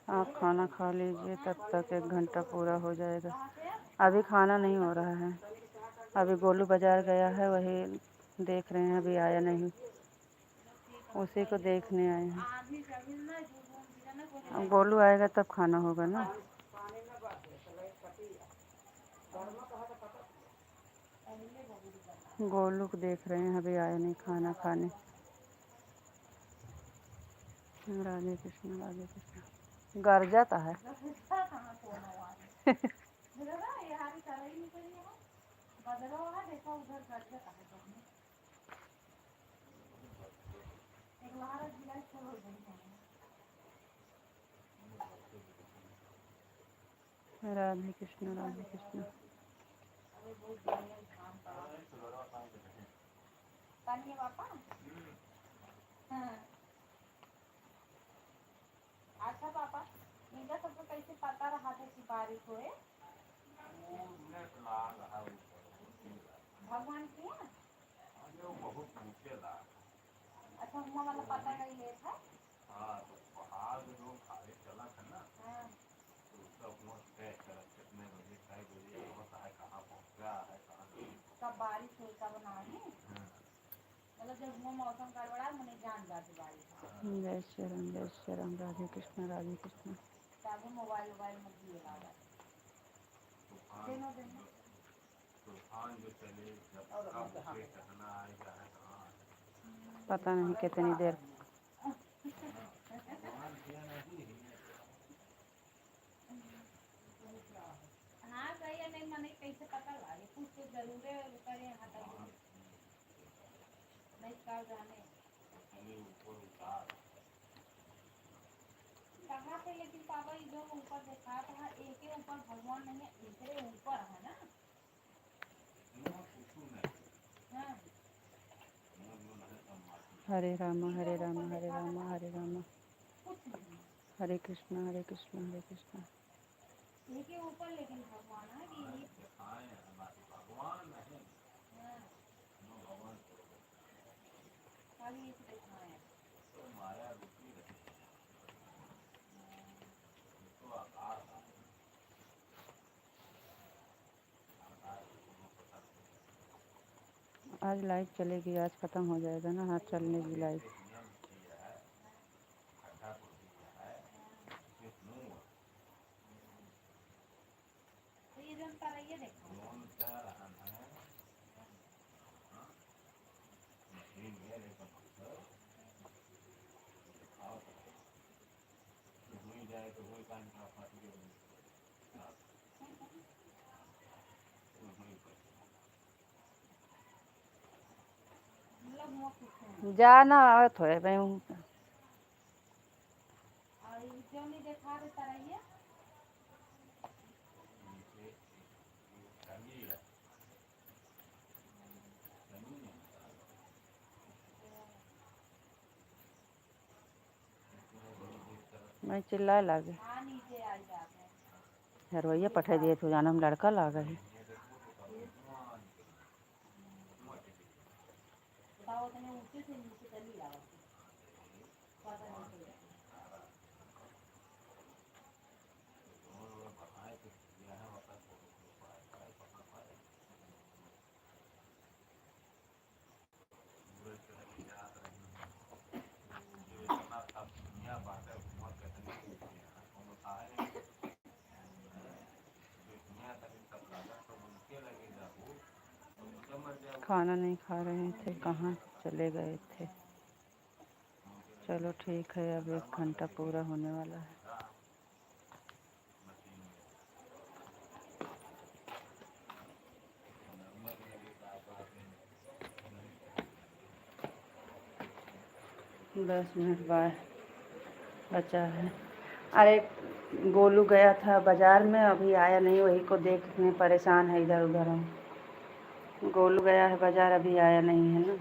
आप खाना खा लीजिए, तब तक 1 घंटा पूरा हो जाएगा। अभी खाना नहीं हो रहा है। अभी गोलू बाजार गया है, वही देख रहे हैं, अभी आया नहीं, उसी को देखने आए हैं। अब गोलू आएगा तब खाना होगा ना। गोलू को देख रहे हैं, अभी आया नहीं खाना खाने। राधे कृष्ण राधे कृष्ण। गरजाता है। राधे कृष्ण राधे कृष्ण। अच्छा पापा, इनका सबको कैसे पता रहा था कि बारिश होए? भगवान की है? अच्छा, हुआ वाला पता नहीं है था? हाँ, तो पहाड़ में लोग खाली चला था ना। हाँ। तो उसका अपना तय करा कितने बजे खाए बजे होता है, कहाँ पहुँच गया है, कहाँ नहीं। कब बारिश हुई तब नहीं? मतलब जब वो मौसम गड़बड़ा मैंने जान जाती बारिश। जय श्री राम राधे कृष्ण राधे कृष्ण। तभी मोबाइल में दिए लगा। तूफान जो चले जब कब से कहना आएगा है कहाँ? पता नहीं कितनी देर। हाँ सही है, नहीं मने कैसे पता लगे, कुछ तो जरूर करे हटा नहीं कर जाने कहाँ से। लेकिन पापा ये जो ऊपर देखा था एक के ऊपर भगवान नहीं है, दूसरे ऊपर है ना। हाँ। हरे राम हरे राम हरे राम हरे राम, हरे कृष्ण हरे कृष्ण हरे कृष्ण। एक के ऊपर लेकिन भगवान है कि भगवान नहीं। खाली एक दिखाए तो माया रुकी रही तो आकार आज लाइट चलेगी, आज ख़त्म हो जाएगा ना, हाँ चलने की लाइट। तो ये जो कर रही है देखो जाए तो वही काम का फाटी जाना आवत हो मैं हूँ। और क्यों नहीं देखा रहे तरह मैं चिल्लाए लागे नीचे आ जाते हैं। हरवैया पठा दिए तो जाना हम लड़का लागा है। ऊँचे से नीचे चली आवा पता नहीं चला। खाना नहीं खा रहे थे, कहाँ चले गए थे। चलो ठीक है, अब 1 घंटा पूरा होने वाला है। 10 मिनट बाद बचा है। अरे गोलू गया था बाज़ार में, अभी आया नहीं, वही को देखने परेशान है, इधर उधर हम। गोलू गया है बाज़ार, अभी आया नहीं है ना।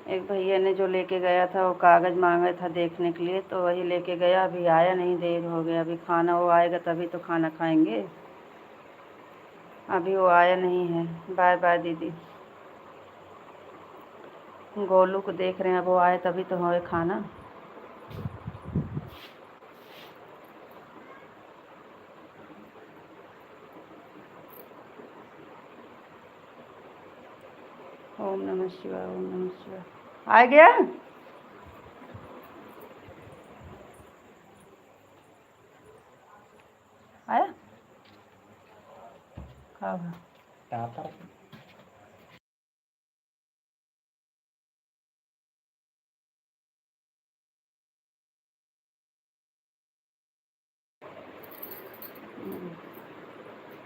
एक भैया ने जो लेके गया था वो कागज़ मांगा था देखने के लिए, तो वही लेके गया, अभी आया नहीं, देर हो गया। अभी खाना वो आएगा तभी तो खाना खाएंगे, अभी वो आया नहीं है। बाय बाय दीदी। गोलू को देख रहे हैं, अब वो आए तभी तो होए खाना। ओम नमः शिवाय, ओम नमः शिवाय। आ गया? आया? कहाँ?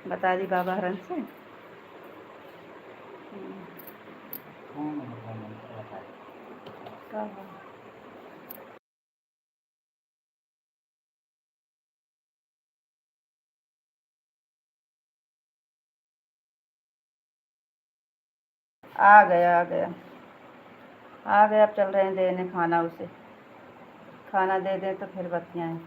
बता दी बाबा हरन से। कहाँ? आ गया आ गया आ गया। अब चल रहे हैं देने खाना उसे। खाना दे दें तो फिर बतियाएँ।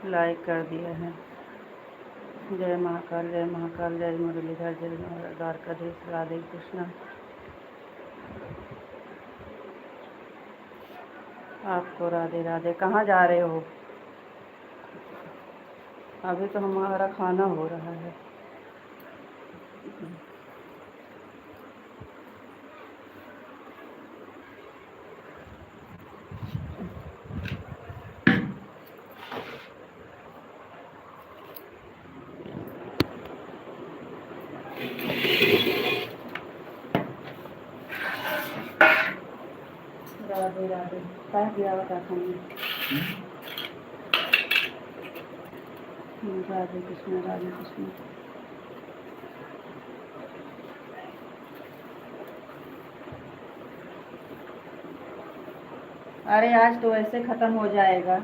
लाइक कर दिया है। जय महाकाल, जय महाकाल, जय मुरलीधर, जय द्वारकाधीश, राधे कृष्णा। आपको राधे राधे। कहाँ जा रहे हो? अभी तो हमारा खाना हो रहा है। राधे राधे। क्या किया बता खाने? राधे कृष्ण, राधे कृष्ण। अरे आज तो ऐसे ख़त्म हो जाएगा,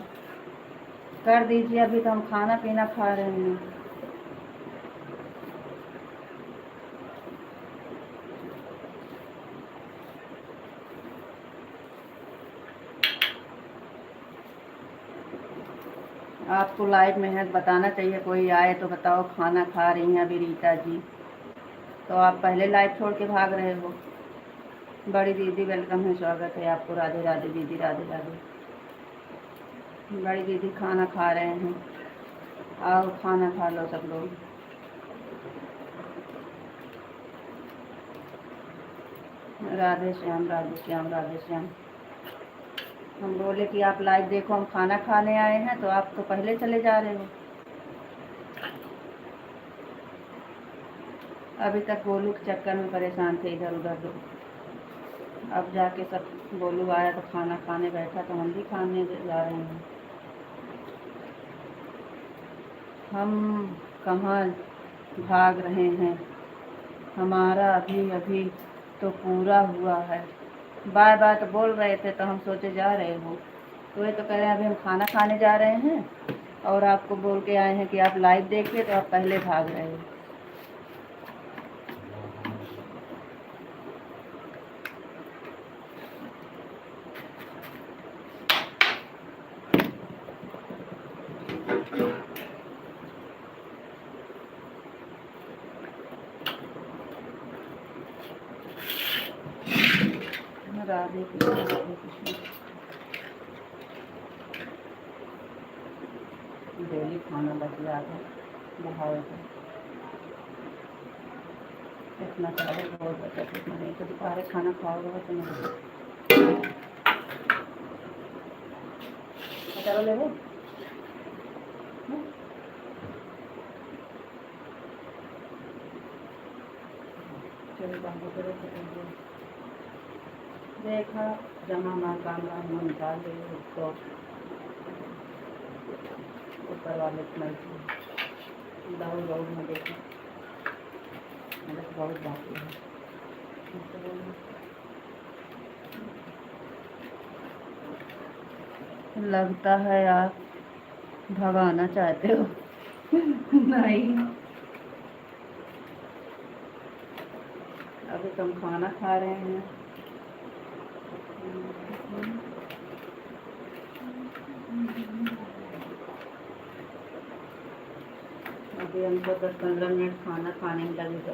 कर दीजिए। अभी तो हम खाना पीना खा रहे हैं। आपको लाइव में है, बताना चाहिए। कोई आए तो बताओ खाना खा रही हैं अभी रीता जी। तो आप पहले लाइव छोड़ के भाग रहे हो। बड़ी दीदी वेलकम है, स्वागत है आपको। राधे राधे दीदी, राधे राधे। बड़ी दीदी खाना खा रहे हैं, आओ खाना खा लो सब लोग। राधे श्याम, राधे श्याम, राधे श्याम। हम बोले कि आप लाइव देखो, हम खाना खाने आए हैं, तो आप तो पहले चले जा रहे हो। अभी तक गोलू के चक्कर में परेशान थे इधर उधर दो। अब जाके सब गोलू आया तो खाना खाने बैठा, तो हम भी खाने जा रहे हैं। हम कहाँ भाग रहे हैं, हमारा अभी अभी तो पूरा हुआ है। बाय बाय तो बोल रहे थे, तो हम सोचे जा रहे हो, तो ये तो कह रहे हैं अभी हम खाना खाने जा रहे हैं, और आपको बोल के आए हैं कि आप लाइव देखिए, तो आप पहले भाग रहे हो। राधे कृष्ण, राधे कृष्ण। डेली खाना बच जाता है, बढ़ावे का इतना सारे बहुत बचत, इतना नहीं तो दोपहर खाना खाओगे तो नहीं। चलो ले लो। चलो बाबू करो देखा, जमा माँ काम हम निकाल दे तो ऊपर वाले दौड़ दौड़ में देखा, बहुत बाकी है। लगता है आप भगाना चाहते हो। नहीं, अभी तुम खाना खा रहे हैं। अभी हमको 10-15 मिनट खाना खाने में लगेगा।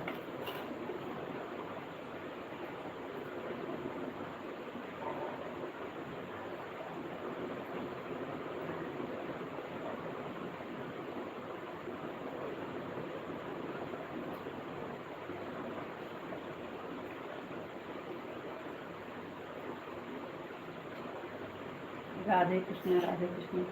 राधे कृष्ण, राधे कृष्ण।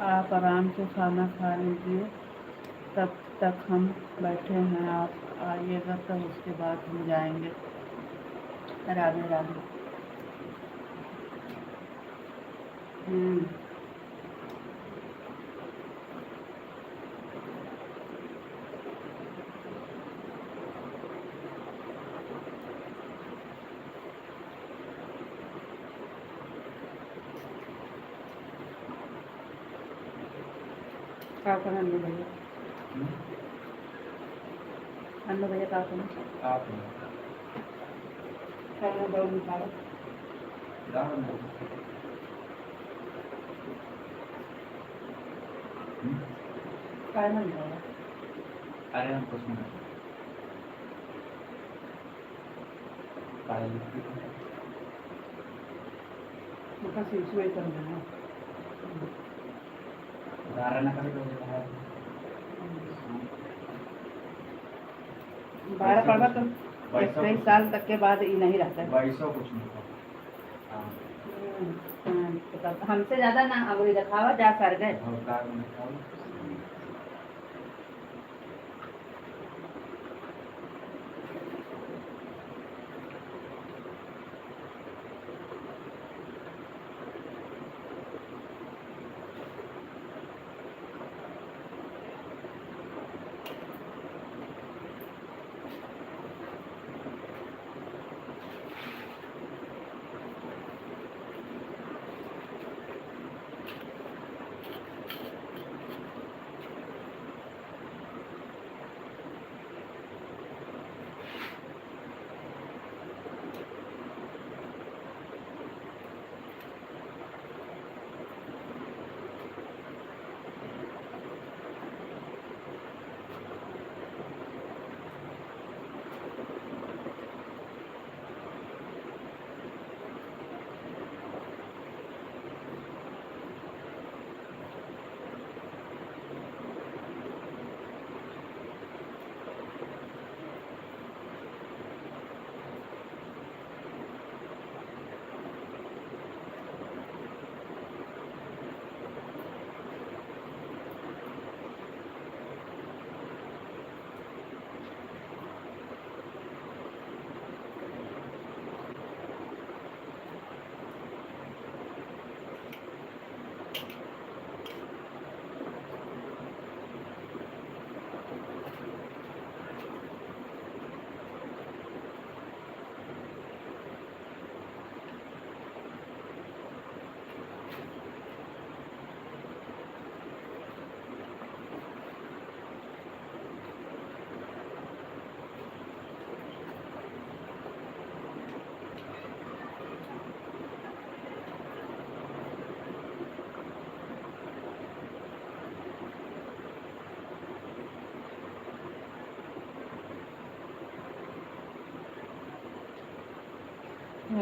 आप आराम से खाना खा लीजिए, तब तक हम बैठे हैं, आप आइएगा तब उसके बाद हम जाएंगे। राधे राधे। हम्म। क्या करें अन्नू भैया? अन्नू भैया क्या करें? आप खाना बहुत निकालो। काय मन निकाला? अरे हम कुछ नहीं मुझे सीसुए करना है। धारणा कर दो 12 पढ़ा तो 21 साल तक के बाद ये नहीं रहता है। 2200 कुछ नहीं तो हमसे ज्यादा ना अंगुली दिखावा, जा कर गए। कार में निकाल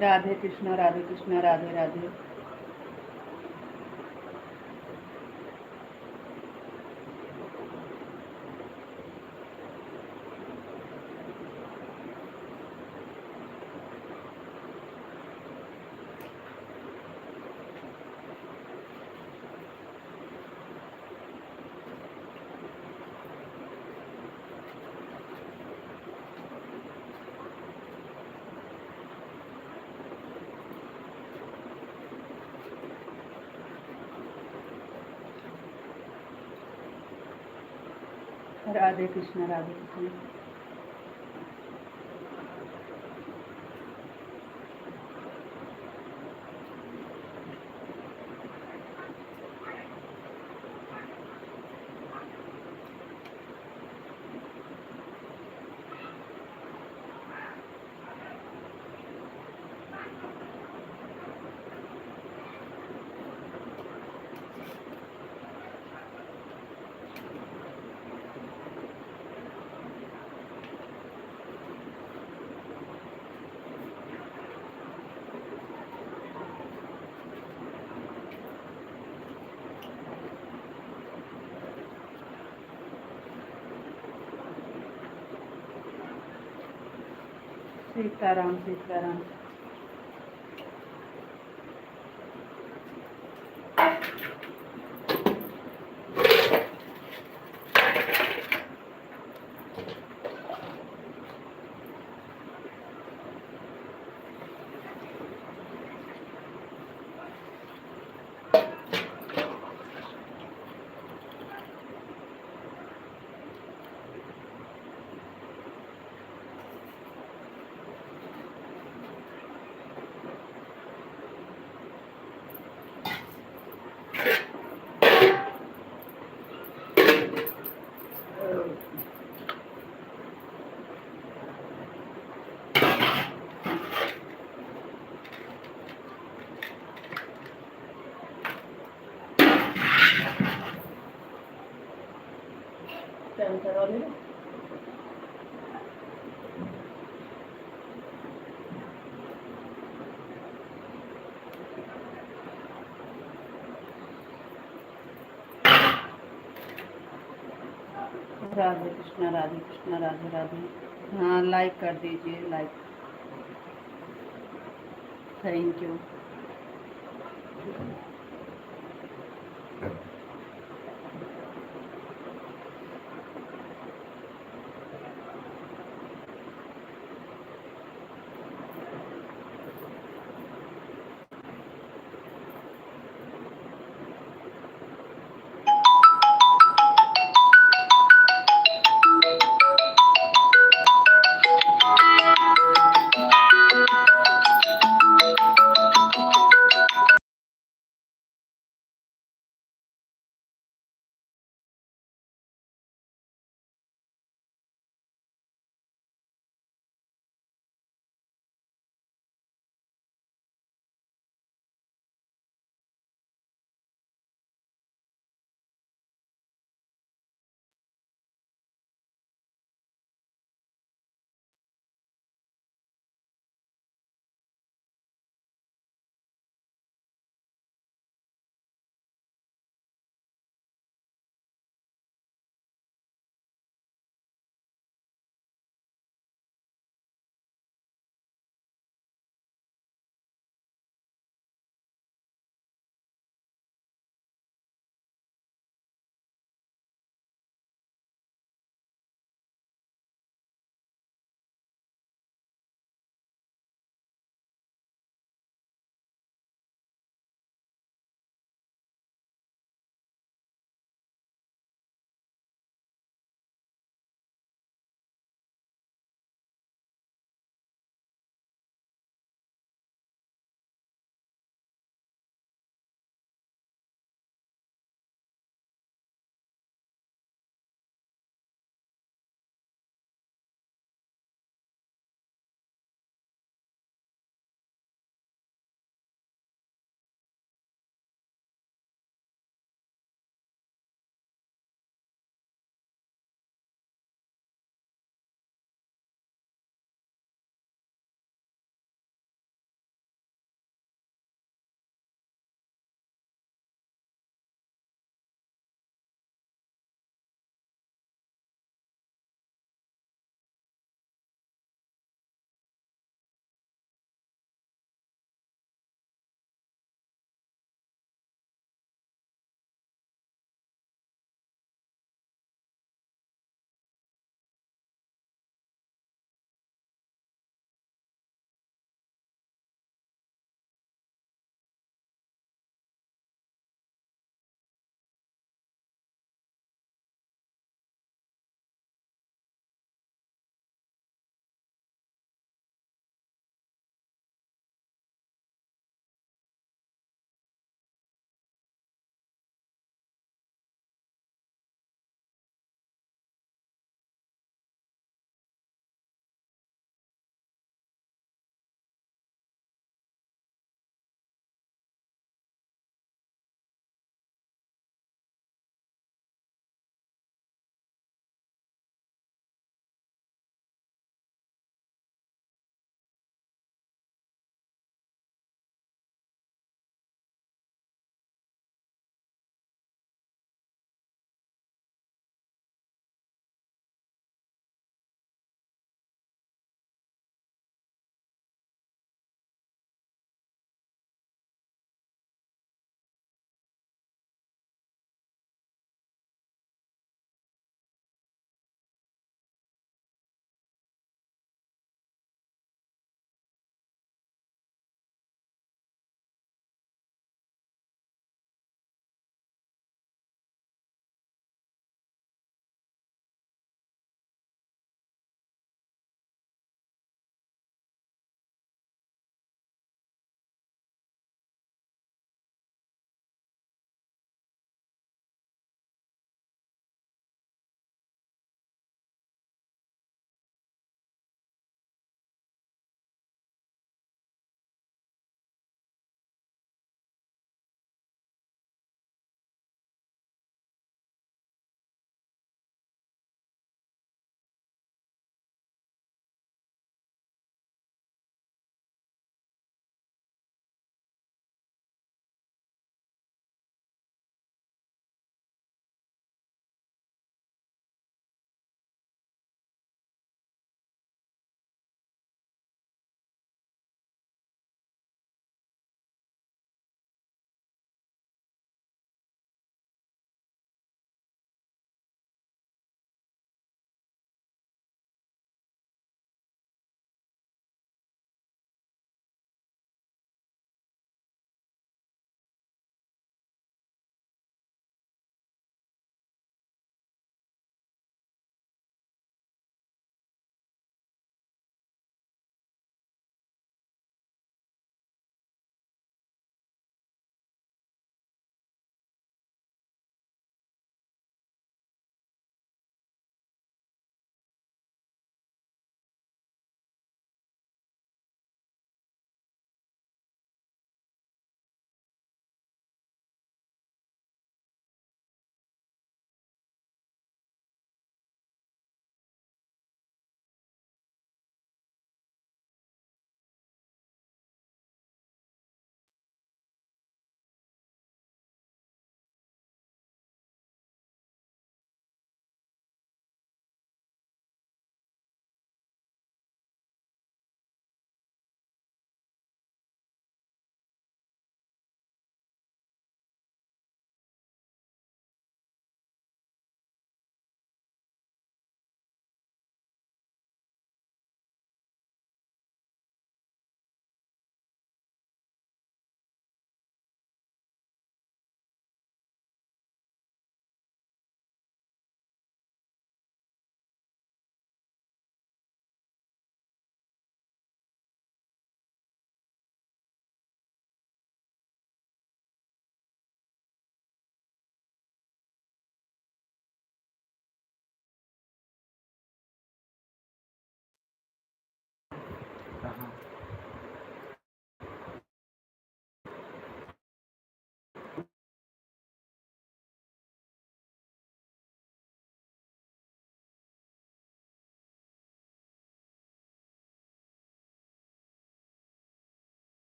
राधे कृष्णा राधे कृष्णा राधे राधे। राधे कृष्णा राधे कृष्णा। सीताराम सीताराम। टाइम करो ले। राधे कृष्णा राधे राधे। हाँ लाइक कर दीजिए, लाइक। Thank you.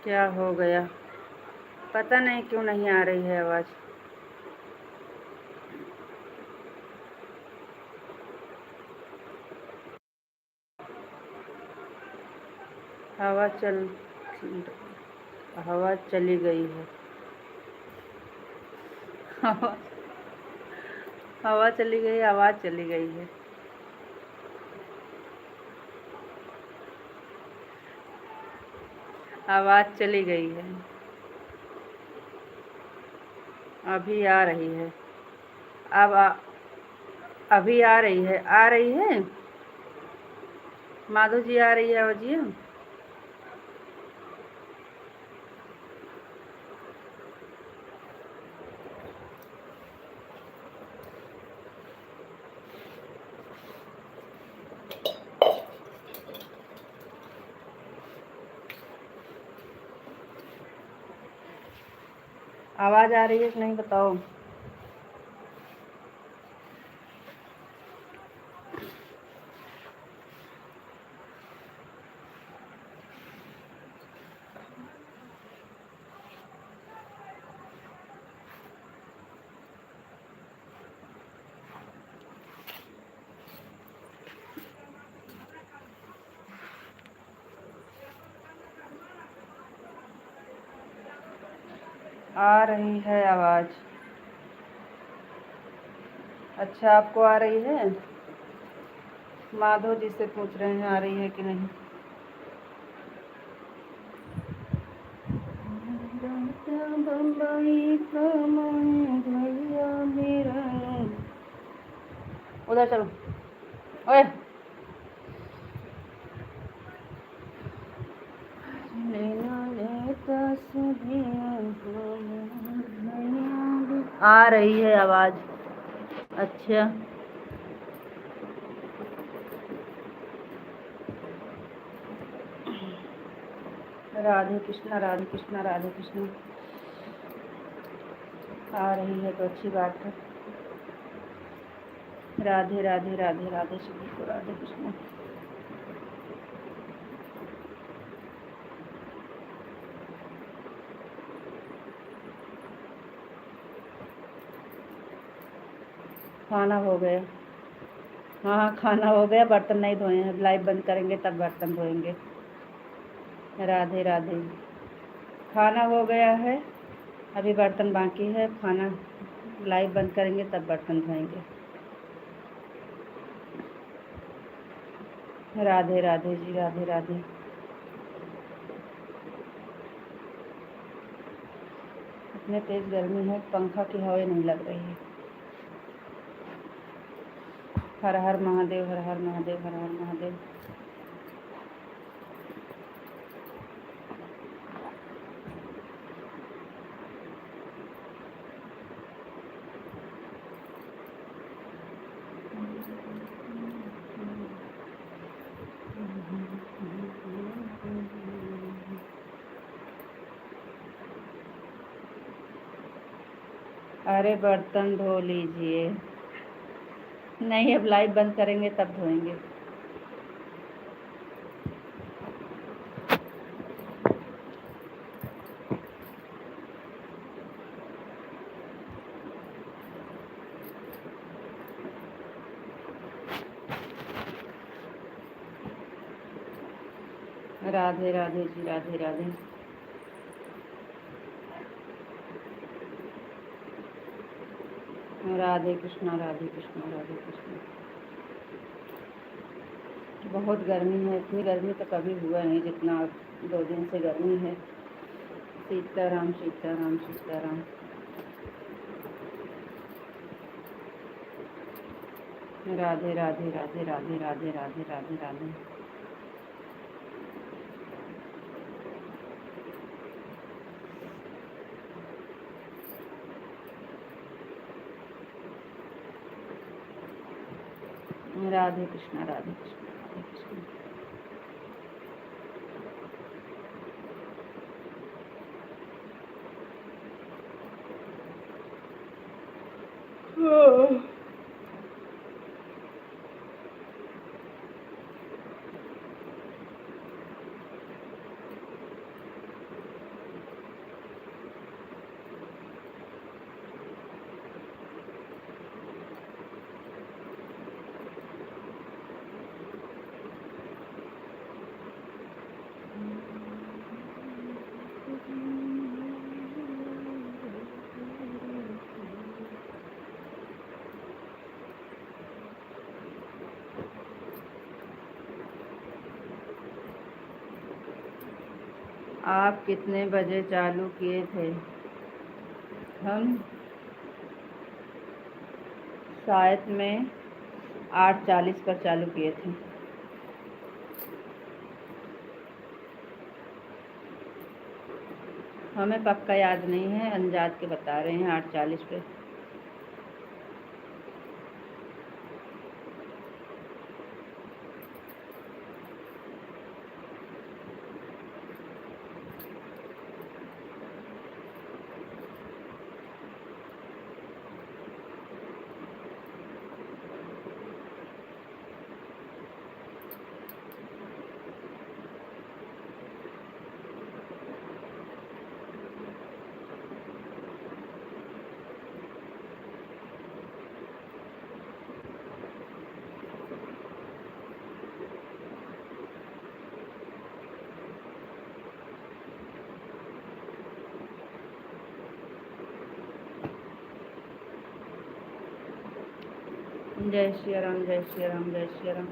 क्या हो गया, पता नहीं क्यों नहीं आ रही है आवाज़। हवा चली गई है। हवा हवा चली गई, आवाज़ चली गई है। आवाज़ चली गई है। अभी आ रही है। अभी आ रही है। आ रही है माधो जी, आ रही है आवाज़। आवाज़ आ रही है कि नहीं बताओ। आ रही है आवाज़। अच्छा, आपको आ रही है? माधव जी से पूछ रहे हैं आ रही है कि नहीं। उधर चलो। ओए, आ रही है आवाज़। अच्छा, राधे कृष्णा राधे कृष्णा राधे कृष्णा। आ रही है तो अच्छी बात है। राधे राधे राधे राधे सभी को राधे कृष्णा। खाना हो गया। हाँ, खाना हो गया, बर्तन नहीं धोए हैं। लाइव बंद करेंगे तब बर्तन धोएंगे। राधे राधे। खाना हो गया है, अभी बर्तन बाकी है। खाना लाइव बंद करेंगे तब बर्तन धोएंगे। राधे राधे जी, राधे राधे। इतने तेज़ गर्मी है, पंखा की हवा नहीं लग रही है। हर हर महादेव, हर हर महादेव, हर हर महादेव। अरे बर्तन धो लीजिए। नहीं, अब लाइव बंद करेंगे तब धोएंगे। राधे राधे जी, राधे राधे। राधे कृष्णा राधे कृष्णा राधे कृष्णा। बहुत गर्मी है, इतनी गर्मी तो कभी हुआ नहीं जितना 2 दिन से गर्मी है। सीताराम सीताराम सीताराम। राधे राधे राधे राधे राधे राधे राधे राधे। राधे कृष्णा राधे कृष्णा राधे कृष्णा। आप कितने बजे चालू किए थे? हम शायद में 8:40 पर चालू किए थे। हमें पक्का याद नहीं है, अंदाज के बता रहे हैं 8:40 पे। जय श्री राम, जय श्री राम, जय श्री राम।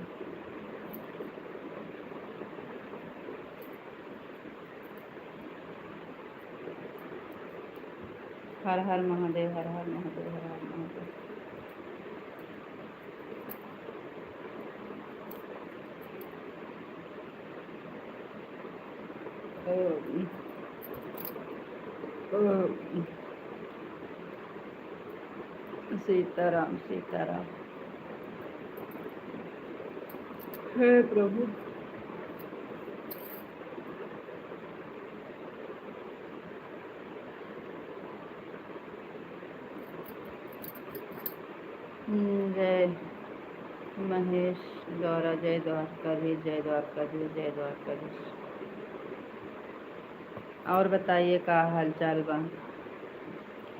हर हर महादेव, हर हर महादेव, हर हर महादेव। ओम ओम सीताराम, सीताराम। हे प्रभु। जय महेश द्वारा, जय द्वारकाधीश, जय द्वारकाधीश, जय द्वारकाधीश। और बताइए का हाल चाल बा?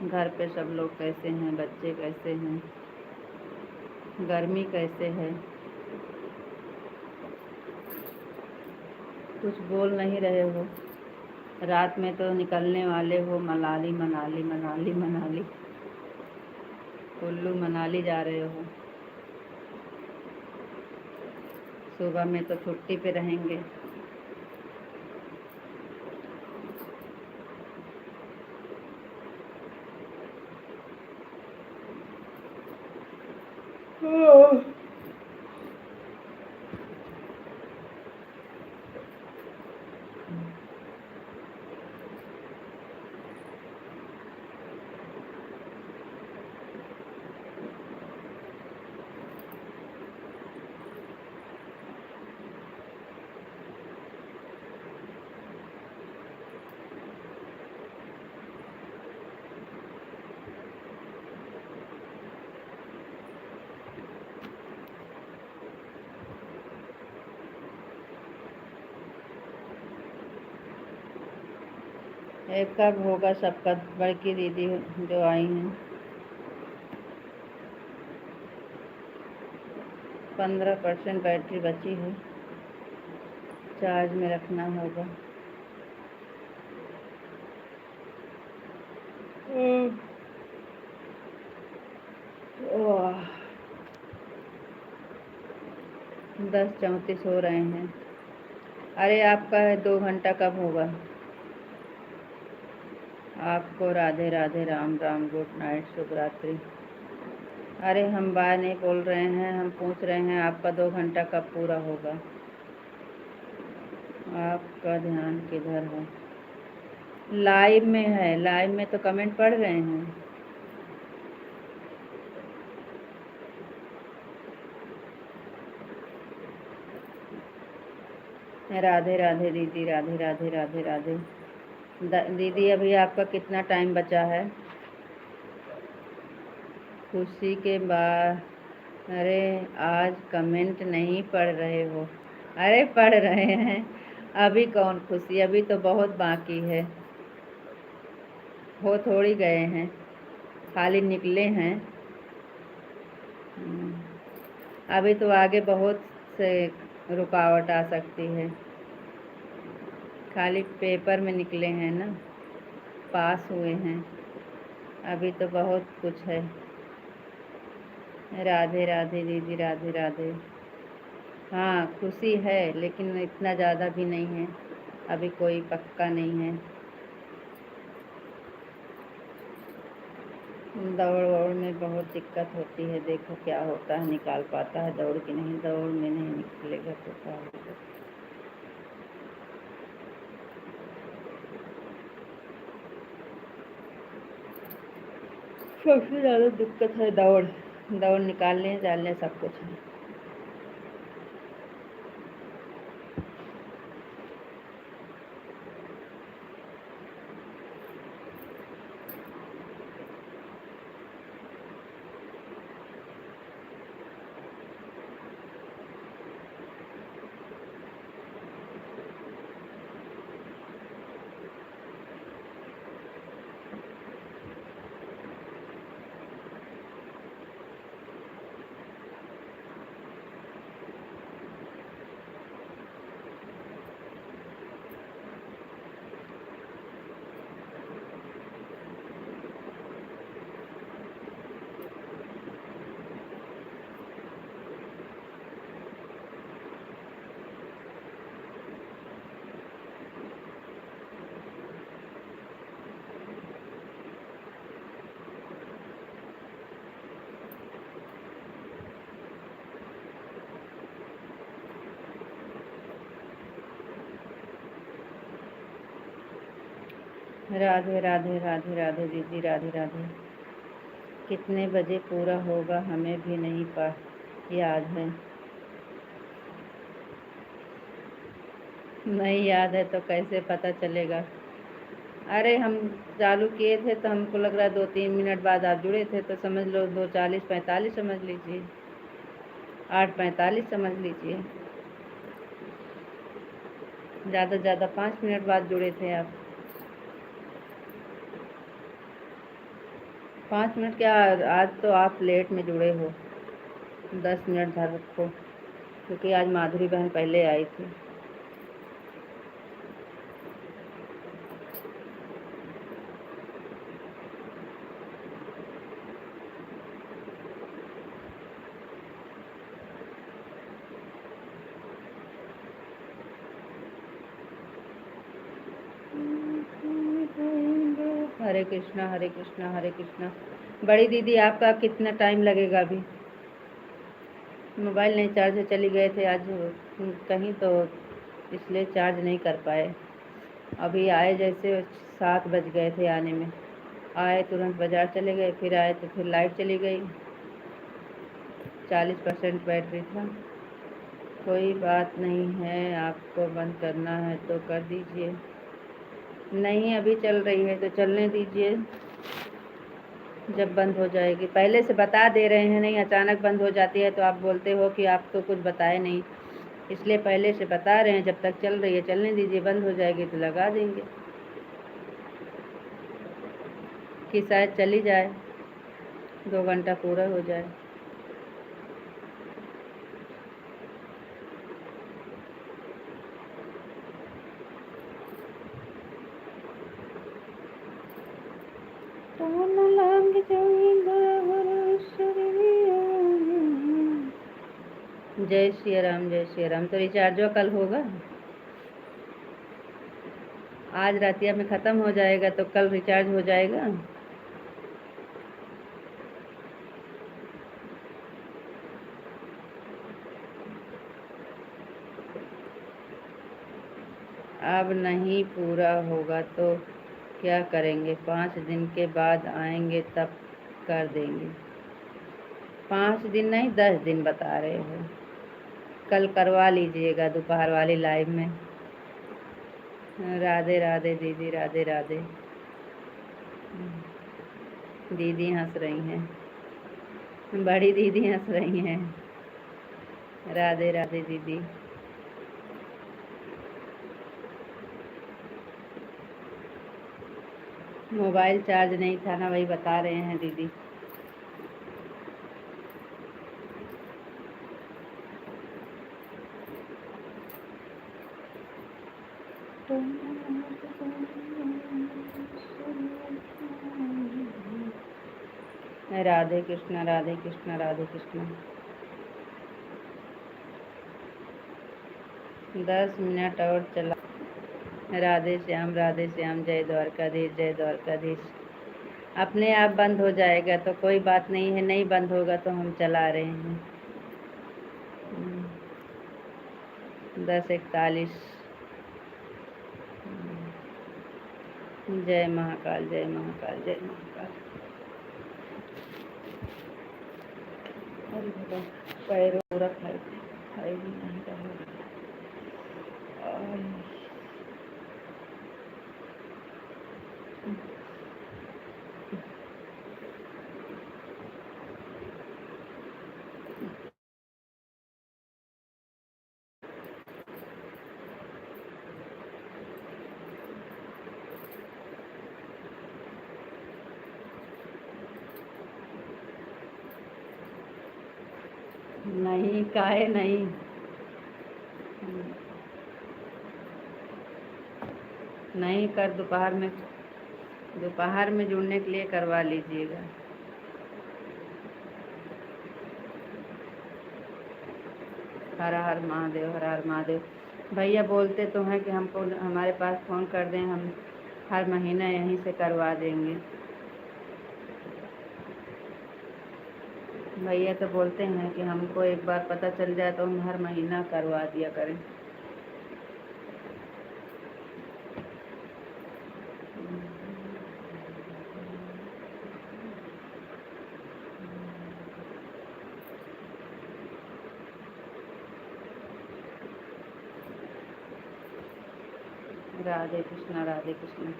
घर पे सब लोग कैसे हैं? बच्चे कैसे हैं? गर्मी कैसे है? कुछ बोल नहीं रहे हो। रात में तो निकलने वाले हो मनाली, मनाली, मनाली, मनाली, कुल्लू मनाली जा रहे हो। सुबह में तो छुट्टी पे रहेंगे। कब होगा सबका? बड़की दीदी जो आई हैं 15% बैटरी बची है, चार्ज में रखना होगा। ओह, 10:34 हो रहे हैं। अरे आपका 2 घंटा कब होगा? आपको राधे राधे, राम राम, गुड नाइट, शुभ रात्रि। अरे हम बाय नहीं बोल रहे हैं, हम पूछ रहे हैं आपका 2 घंटा कब पूरा होगा? आपका ध्यान किधर है? लाइव में है, लाइव में तो कमेंट पढ़ रहे हैं। राधे राधे दीदी, राधे राधे, राधे राधे। दीदी अभी आपका कितना टाइम बचा है? खुशी के बाद? अरे आज कमेंट नहीं पढ़ रहे हो? अरे पढ़ रहे हैं। अभी कौन खुशी, अभी तो बहुत बाकी है। हो थोड़ी गए हैं, खाली निकले हैं। अभी तो आगे बहुत से रुकावट आ सकती है। खाली पेपर में निकले हैं ना, पास हुए हैं। अभी तो बहुत कुछ है। राधे राधे दीदी, राधे राधे। हाँ खुशी है, लेकिन इतना ज़्यादा भी नहीं है। अभी कोई पक्का नहीं है। दौड़ वौड़ में बहुत दिक्कत होती है, देखो क्या होता है, निकाल पाता है दौड़ की नहीं, दौड़ में नहीं निकलेगा तो क्या होगा। सबसे ज़्यादा दिक्कत है दौड़, दौड़ निकालने डालने सब कुछ है। राधे राधे राधे राधे दीदी, राधे राधे। कितने बजे पूरा होगा हमें भी नहीं याद है। नहीं याद है तो कैसे पता चलेगा। अरे हम चालू किए थे तो हमको लग रहा है 2-3 मिनट बाद आप जुड़े थे, तो समझ लो 2:40-45 समझ लीजिए, 8:45 समझ लीजिए। ज़्यादा से ज़्यादा 5 मिनट बाद जुड़े थे आप। 5 मिनट क्या, आज तो आप लेट में जुड़े हो। 10 मिनट धर रखो, क्योंकि आज माधुरी बहन पहले आई थी। हरे कृष्णा हरे कृष्णा हरे कृष्णा। बड़ी दीदी आपका कितना टाइम लगेगा अभी? मोबाइल नहीं, चार्ज चली गए थे आज कहीं, तो इसलिए चार्ज नहीं कर पाए। अभी आए जैसे 7 बज गए थे आने में, आए तुरंत बाज़ार चले गए, फिर आए तो फिर लाइट चली गई, 40% बैटरी था। कोई बात नहीं है, आपको बंद करना है तो कर दीजिए। नहीं अभी चल रही है तो चलने दीजिए, जब बंद हो जाएगी। पहले से बता दे रहे हैं, नहीं अचानक बंद हो जाती है तो आप बोलते हो कि आप तो कुछ बताए नहीं, इसलिए पहले से बता रहे हैं। जब तक चल रही है चलने दीजिए, बंद हो जाएगी तो लगा देंगे कि शायद चली जाए, 2 घंटा पूरा हो जाए। जय श्री राम जय श्री राम। तो रिचार्ज कल होगा, आज रातिया में ख़त्म हो जाएगा तो कल रिचार्ज हो जाएगा। अब नहीं पूरा होगा तो क्या करेंगे? 5 दिन के बाद आएंगे तब कर देंगे। 5 दिन नहीं 10 दिन बता रहे हो। कल करवा लीजिएगा दोपहर वाली लाइव में। राधे राधे दीदी, राधे राधे। दीदी हंस रही हैं, बड़ी दीदी हंस रही हैं। राधे राधे दीदी। मोबाइल चार्ज नहीं था ना, वही बता रहे हैं दीदी। राधे कृष्णा राधे कृष्णा राधे कृष्णा। 10 मिनट और चला। राधे श्याम, जय द्वारकाधीश, जय द्वारकाधीश। अपने आप बंद हो जाएगा तो कोई बात नहीं है, नहीं बंद होगा तो हम चला रहे हैं। 10:41। जय महाकाल, जय महाकाल, जय महाकाल। अरे भगवान, पैरों रखा है भी नहीं रहा। नहीं, काहे नहीं। नहीं कर, दोपहर में जुड़ने के लिए करवा लीजिएगा। हर हर महादेव, हर हर महादेव। भैया बोलते तो हैं कि हमको हमारे पास फ़ोन कर दें, हम हर महीना यहीं से करवा देंगे। भैया तो बोलते हैं कि हमको एक बार पता चल जाए तो हम हर महीना करवा दिया करें। राधे कृष्णा, राधे कृष्णा।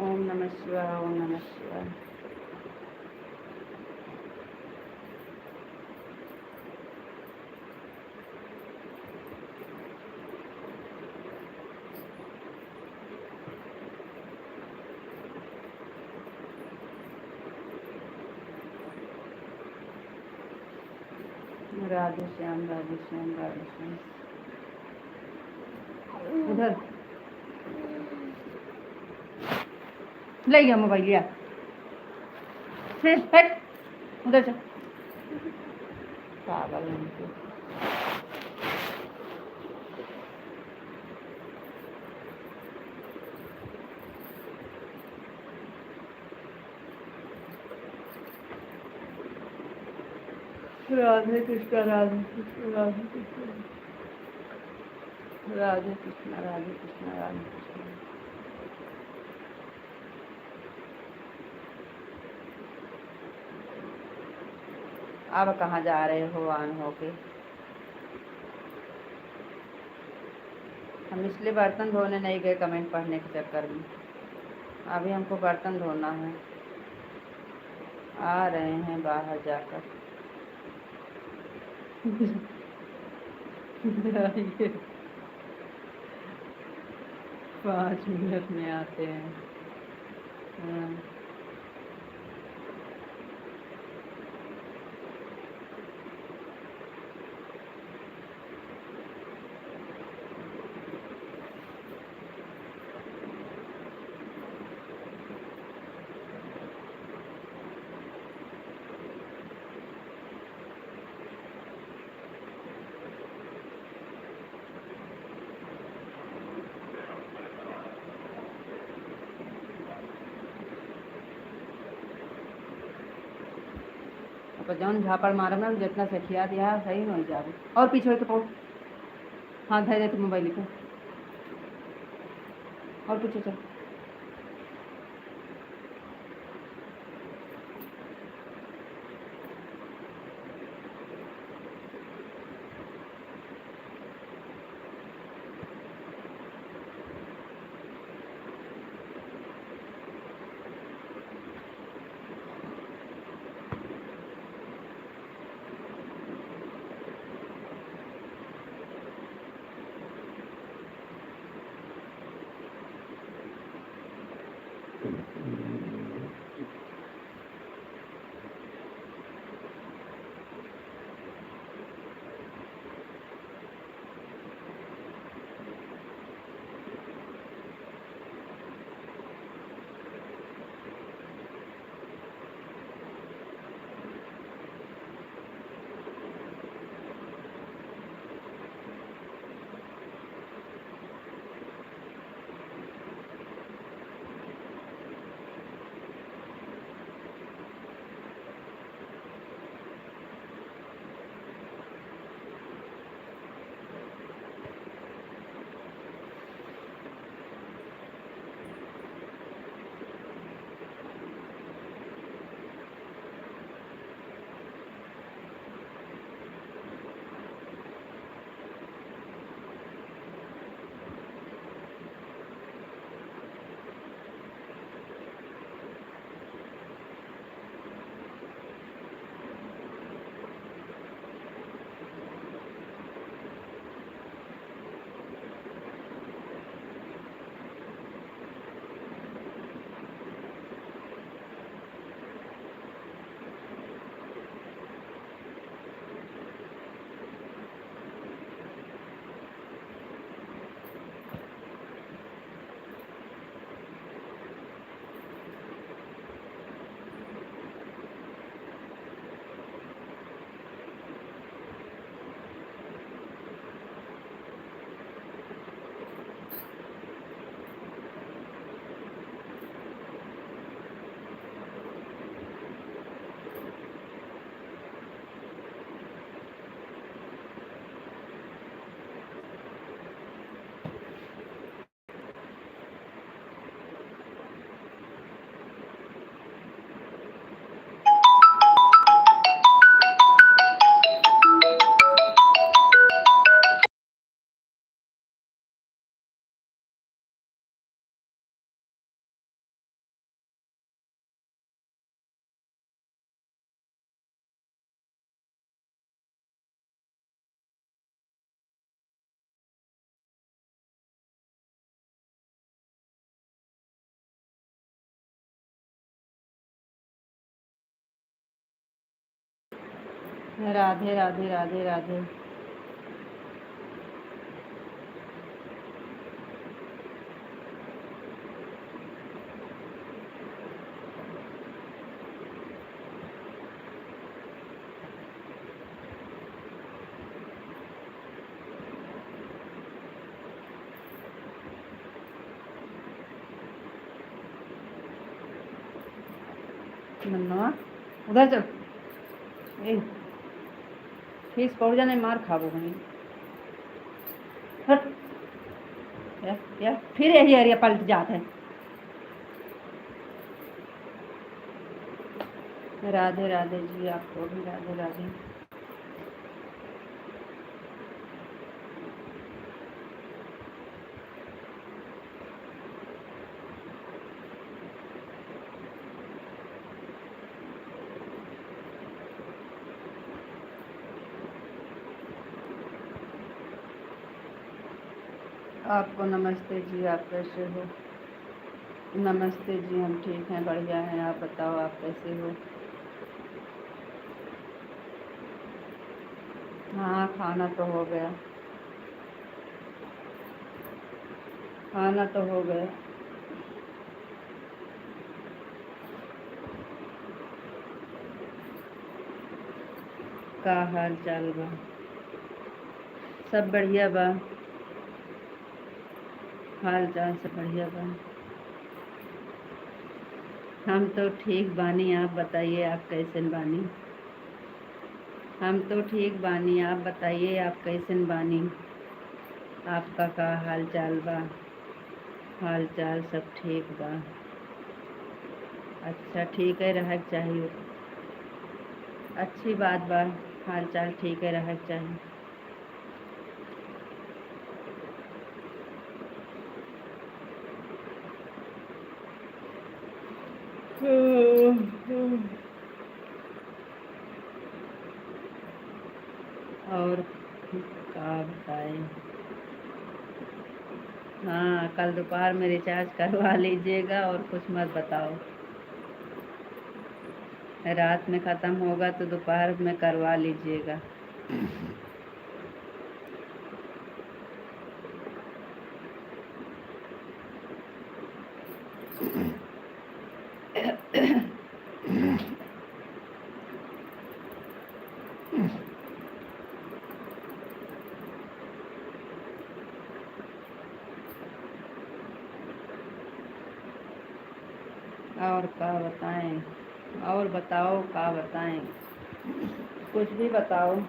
ओम नमः शिवाय, ओम नमः शिवाय। राधे श्याम, राधे श्याम, राधे श्याम। उधर ले गया मोबाइल, लिया उधर से पागल है। राधे कृष्णा, राधे कृष्णा, राधे कृष्णा, राधे कृष्णा, राधे कृष्णा, राधे कृष्णा। अब कहाँ जा रहे हो आन होके? हम इसलिए बर्तन धोने नहीं गए कमेंट पढ़ने के चक्कर में। अभी हमको बर्तन धोना है। आ रहे हैं बाहर जाकर। आइए, 5 मिनट में आते हैं। हाँ। तो जौन झापड़ मारब ना जितना सखिया दिया सही हो जाए। और पीछे के पाओ, हाँ धर दे मोबाइल को, और पीछे चल। राधे राधे राधे राधे। मन्नवा उधर चल। ए फीस पड़ जाने मार खाबो वहीं। हट या फिर यही एरिया पलट जाता है। राधे राधे जी, आपको भी राधे राधे। आपको नमस्ते जी, आप कैसे हो? नमस्ते जी, हम ठीक हैं, बढ़िया हैं। आप बताओ, आप कैसे हो? हाँ, खाना तो हो गया। खाना तो हो गया। का हाल चाल बा? सब बढ़िया बा। हाल चाल सब बढ़िया बा। हम तो ठीक बानी, आप बताइए आप कैसन बानी? हम तो ठीक बानी, आप बताइए आप कैसन बानी? आपका का हाल चाल बा? हाल चाल सब ठीक बा। अच्छा, ठीक है, रहना चाहिए। अच्छी बात बा। हाल चाल ठीक है, रहना चाहिए। और क्या बताएं? हाँ, कल दोपहर में रिचार्ज करवा लीजिएगा और कुछ मत बताओ। रात में ख़त्म होगा तो दोपहर में करवा लीजिएगा। और क्या बताएं? और बताओ, क्या बताएं? कुछ भी बताओ।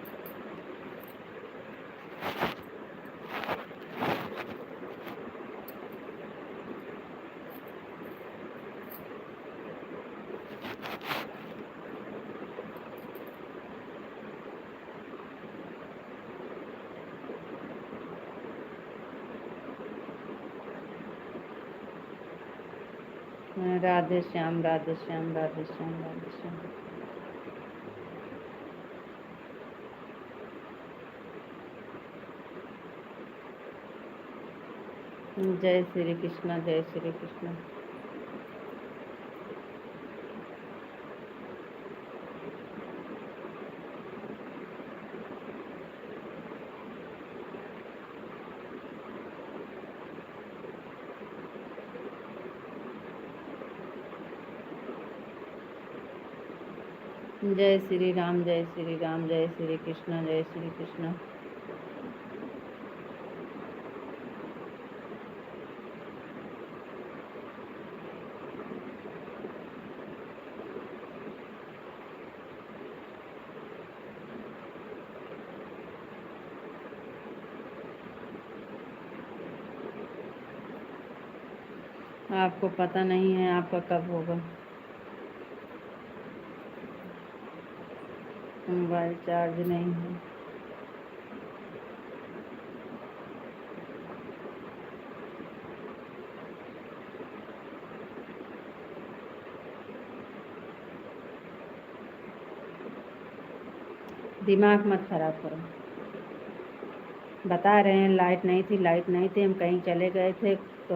राधे श्याम, राधे श्याम, राधे श्याम, राधे श्याम। जय श्री कृष्ण, जय श्री कृष्ण। जय श्री राम, जय श्री राम, जय श्री कृष्ण, जय श्री कृष्ण। आपको पता नहीं है आपका कब होगा? मोबाइल चार्ज नहीं है। दिमाग मत खराब करो। बता रहे हैं लाइट नहीं थी, लाइट नहीं थी, हम कहीं चले गए थे, तो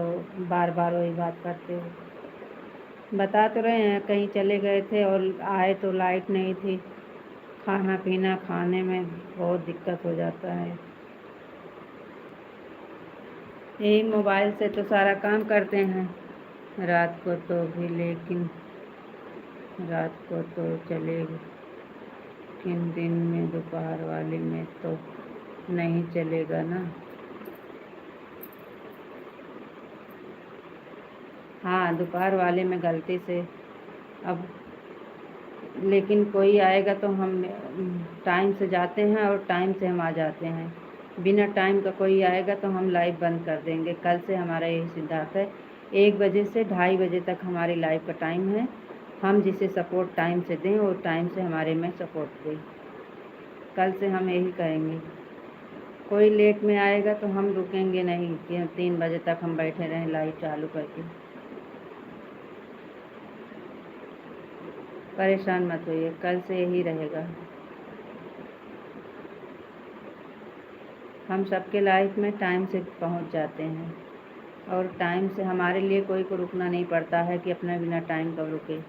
बार बार वही बात करते हो। बता तो रहे हैं कहीं चले गए थे और आए तो लाइट नहीं थी। खाना पीना खाने में बहुत दिक्कत हो जाता है। यही मोबाइल से तो सारा काम करते हैं रात को तो भी, लेकिन रात को तो चलेगा, लेकिन दिन में दोपहर वाले में तो नहीं चलेगा ना। हाँ, दोपहर वाले में गलती से अब, लेकिन कोई आएगा तो हम टाइम से जाते हैं और टाइम से हम आ जाते हैं। बिना टाइम का कोई आएगा तो हम लाइव बंद कर देंगे। कल से हमारा यही सिद्धांत है, 1 बजे से 2:30 बजे तक हमारी लाइव का टाइम है। हम जिसे सपोर्ट टाइम से दें और टाइम से हमारे में सपोर्ट दें। कल से हम यही करेंगे। कोई लेट में आएगा तो हम रुकेंगे नहीं कि 3 बजे तक हम बैठे रहें लाइव चालू करके। परेशान मत होइए, कल से यही रहेगा। हम सबके लाइफ में टाइम से पहुंच जाते हैं और टाइम से हमारे लिए कोई को रुकना नहीं पड़ता है कि अपना बिना टाइम कब रुके।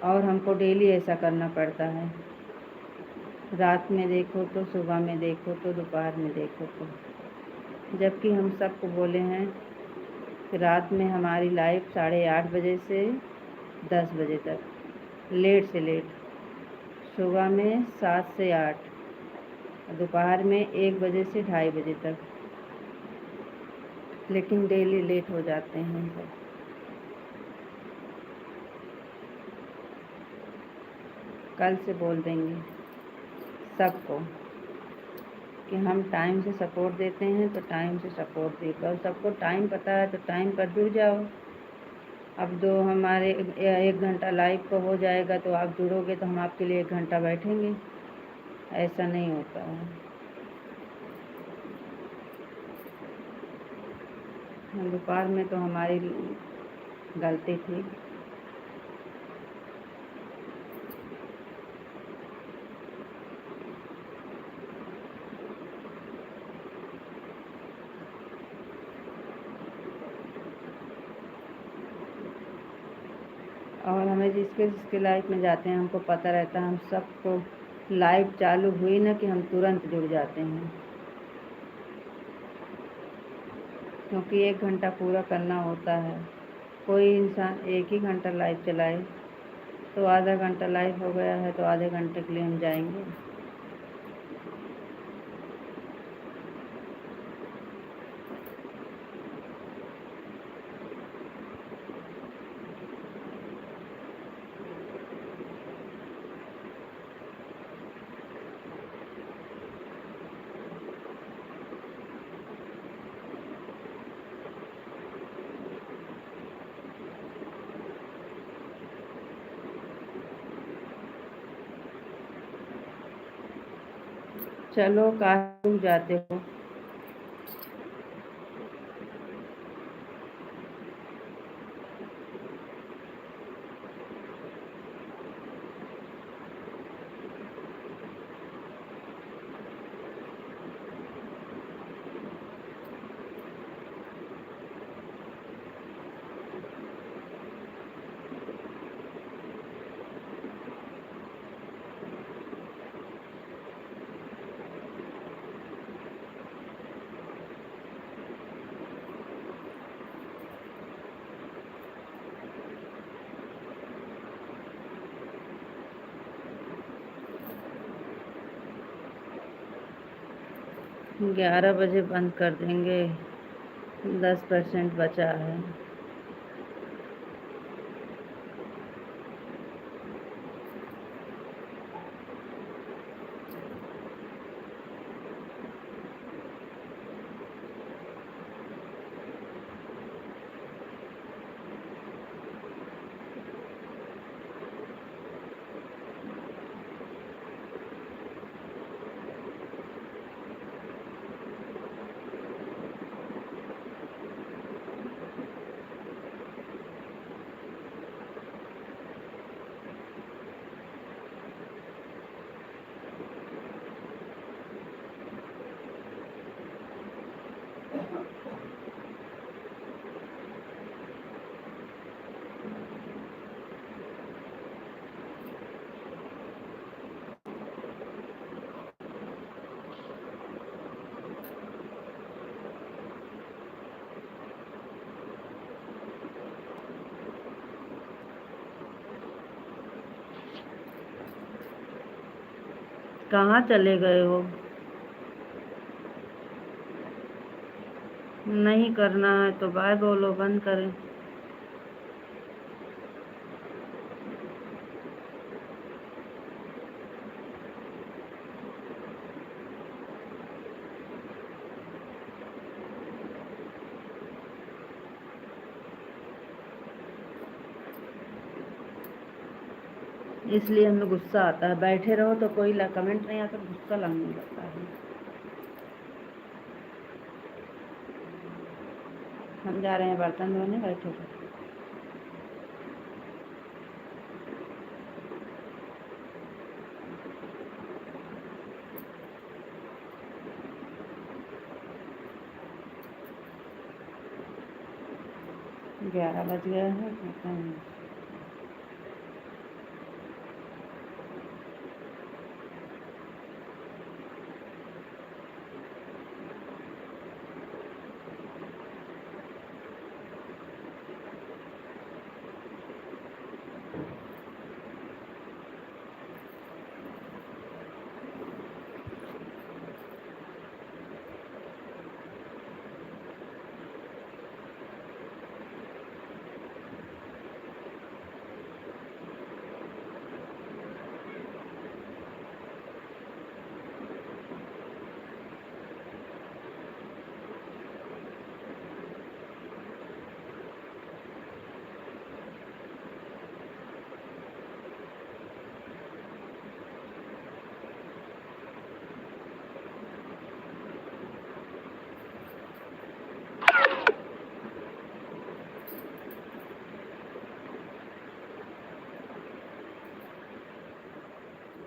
और हमको डेली ऐसा करना पड़ता है, रात में देखो तो, सुबह में देखो तो, दोपहर में देखो तो। जबकि हम सबको बोले हैं कि रात में हमारी लाइव 8:30 बजे से 10 बजे तक, लेट से लेट, सुबह में 7 से 8, दोपहर में 1 बजे से 2:30 बजे तक। लेकिन डेली लेट हो जाते हैं सब। कल से बोल देंगे सबको कि हम टाइम से सपोर्ट देते हैं तो टाइम से सपोर्ट देकर, और सबको टाइम पता है तो टाइम पर जुड़ जाओ। अब दो हमारे 1 घंटा लाइव को हो जाएगा तो आप जुड़ोगे तो हम आपके लिए 1 घंटा बैठेंगे। ऐसा नहीं होता है। दोपहर में तो हमारी गलती थी। और हमें जिसके जिसके लाइफ में जाते हैं हमको पता रहता है, हम सबको लाइव चालू हुई ना कि हम तुरंत जुड़ जाते हैं, क्योंकि 1 घंटा पूरा करना होता है। कोई इंसान 1 ही घंटा लाइव चलाए तो आधा घंटा लाइव हो गया है तो आधे घंटे के लिए हम जाएंगे। चलो, कहाँ जाते हो? हम 11 बजे बंद कर देंगे, 10% बचा है। कहाँ चले गए हो? नहीं करना है तो बाय बोलो, बंद करें। इसलिए हमें गुस्सा आता है, बैठे रहो तो कोई कमेंट नहीं आता, गुस्सा लगने लगता है। हम जा रहे हैं बर्तन धोने, बैठे रहो। ग्यारह बज गया है, पता नहीं।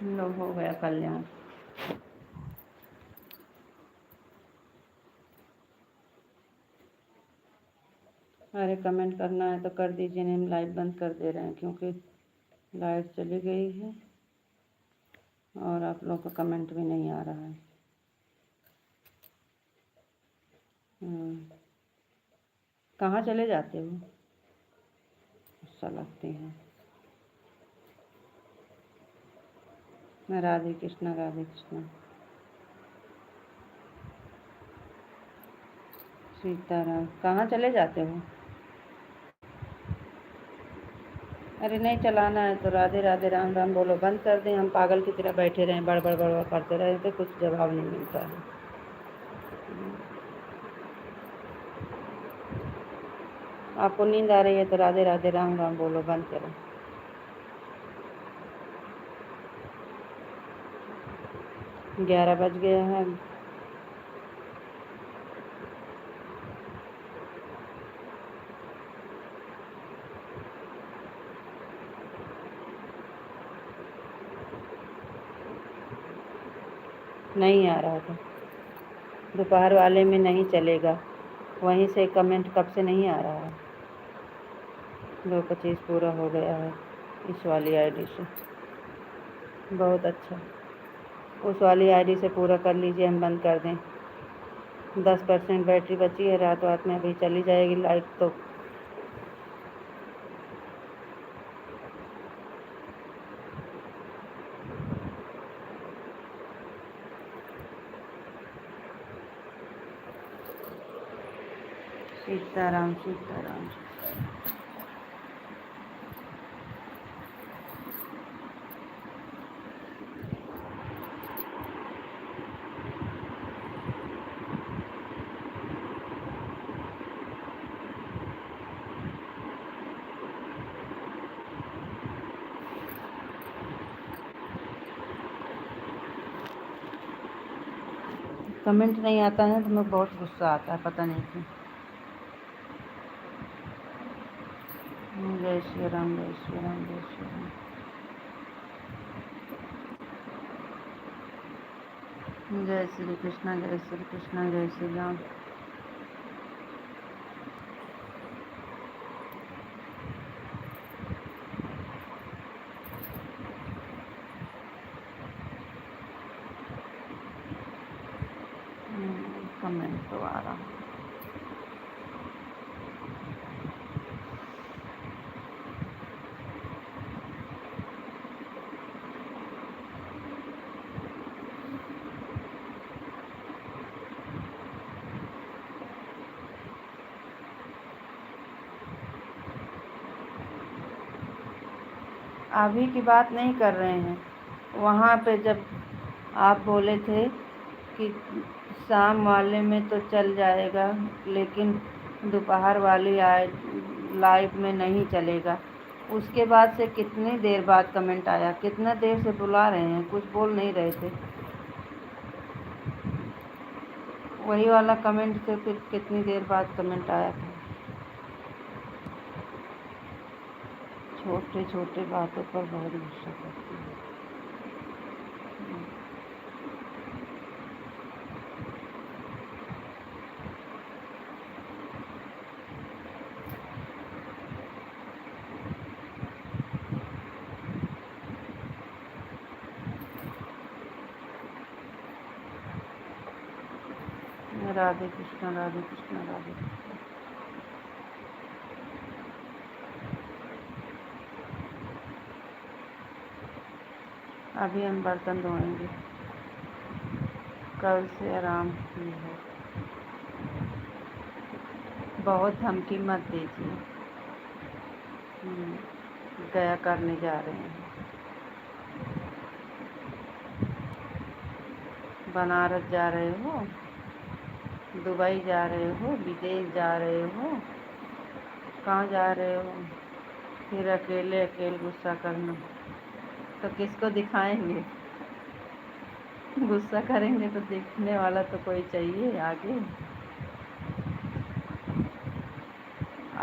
लो, हो गया कल्याण। अरे कमेंट करना है तो कर दीजिए, नहीं हम लाइव बंद कर दे रहे हैं क्योंकि लाइट चली गई है और आप लोगों का कमेंट भी नहीं आ रहा है। कहाँ चले जाते हो? गुस्सा लगती है। राधे कृष्णा, राधे कृष्णा। सीताराम। कहाँ चले जाते हो? अरे नहीं चलाना है तो राधे राधे राम राम बोलो, बंद कर दें। हम पागल की तरह बैठे रहें, बड़बड़ बड़बड़ करते रहे तो कुछ जवाब नहीं मिलता है। आपको नींद आ रही है तो राधे राधे राम राम बोलो, बंद करो। ग्यारह बज गया है। नहीं आ रहा था, दोपहर वाले में नहीं चलेगा, वहीं से कमेंट कब से नहीं आ रहा है। 2:25 पूरा हो गया है इस वाली आईडी से। बहुत अच्छा, उस वाली आईडी से पूरा कर लीजिए, हम बंद कर दें। 10% बैटरी बची है, रात रात में अभी चली जाएगी लाइट तो। सीताराम सीताराम। कमेंट नहीं आता है तो मुझे बहुत गुस्सा आता है, पता नहीं क्यों। जय श्री राम, जय श्री राम, जय श्री राम। जय श्री कृष्णा, जय श्री कृष्णा, जय श्री राम। कमेंट तो आ रहा है। अभी की बात नहीं कर रहे हैं, वहाँ पे जब आप बोले थे कि शाम वाले में तो चल जाएगा, लेकिन दोपहर वाली लाइव में नहीं चलेगा। उसके बाद से कितनी देर बाद कमेंट आया? कितना देर से बुला रहे हैं, कुछ बोल नहीं रहे थे। वही वाला कमेंट से फिर कितनी देर बाद कमेंट आया था? छोटे छोटे बातों पर बहुत गुस्सा करती है। राधे कृष्णा, राधे कृष्णा, राधे कृष्णा। अभी हम बर्तन धोएंगे, कल से आराम की है। बहुत धमकी मत दीजिए। गया करने जा रहे हैं, बनारस जा रहे हो, दुबई जा रहे हो, विदेश जा रहे हो, कहाँ जा रहे हो? फिर अकेले अकेले गुस्सा करना, तो किसको दिखाएंगे? गुस्सा करेंगे तो देखने वाला तो कोई चाहिए आगे।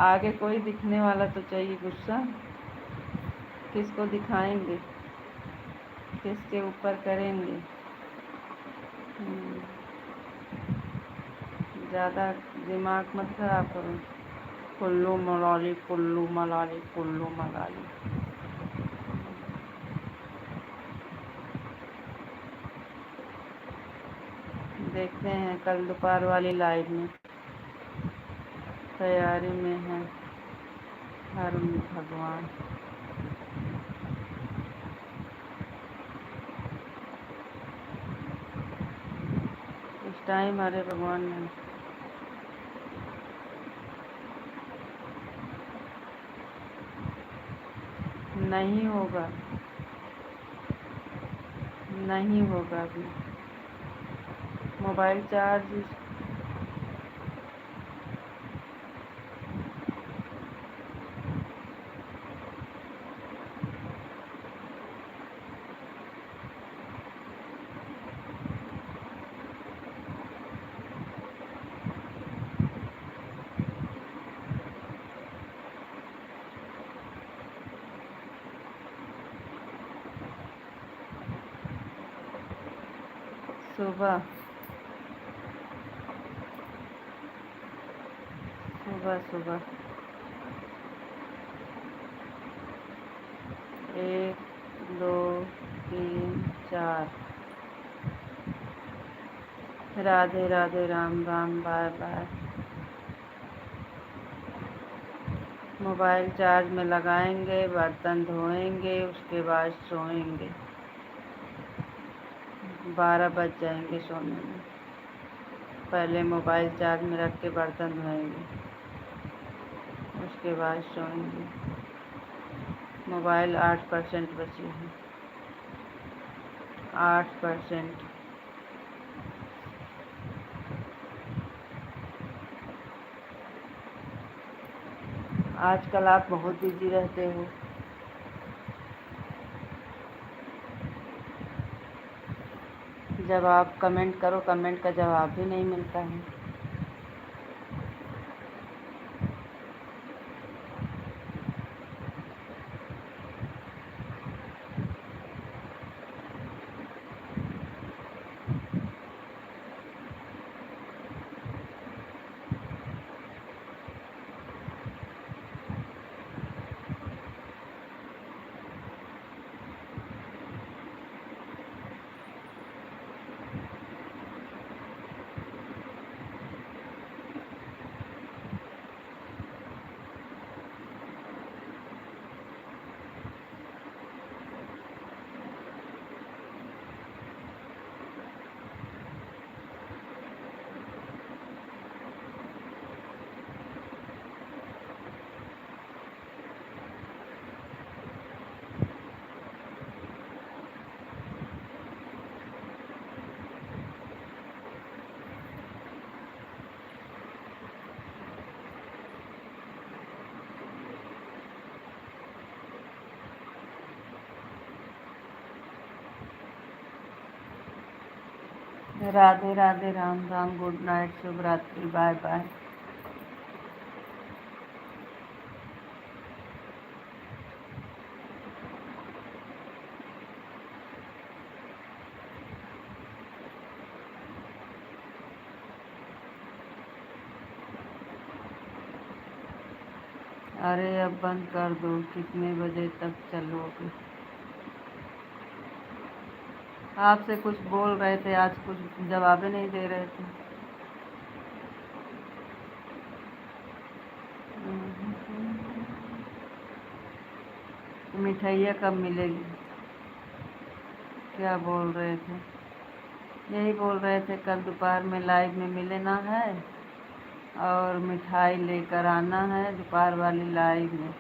आगे कोई दिखने वाला तो चाहिए। गुस्सा किसको दिखाएंगे, किसके ऊपर करेंगे? ज़्यादा दिमाग मत खराब करो। कुल्लू मनाली, कुल्लू मनाली, कुल्लू मनाली। देखते हैं कल दोपहर वाली लाइव में। तैयारी में है अरुण भगवान। इस टाइम अरे भगवान नहीं होगा, नहीं होगा अभी। मोबाइल चार्ज सुबह सुबह सुबह 1 2 3 4। Radhe Radhe, Ram Ram, bye bye. Mobile charge में लगाएंगे, बर्तन धोएंगे, उसके बाद सोएंगे। 12 बज जाएंगे सोने में। पहले मोबाइल चार्ज में रख के बर्तन धोएंगे, उसके बाद सोएंगे। मोबाइल 8% बची है, 8%। आजकल आप बहुत बिजी रहते हो। जब आप कमेंट करो, कमेंट का जवाब भी नहीं मिलता है। राधे राधे, राम राम, गुड नाइट, शुभ रात्रि, बाय बाय। अरे अब बंद कर दो, कितने बजे तक चलोगे? आपसे कुछ बोल रहे थे, आज कुछ जवाब ही नहीं दे रहे थे। मिठाइयाँ कब मिलेगी? क्या बोल रहे थे? यही बोल रहे थे कल दोपहर में लाइव में मिलना है और मिठाई लेकर आना है दोपहर वाली लाइव में।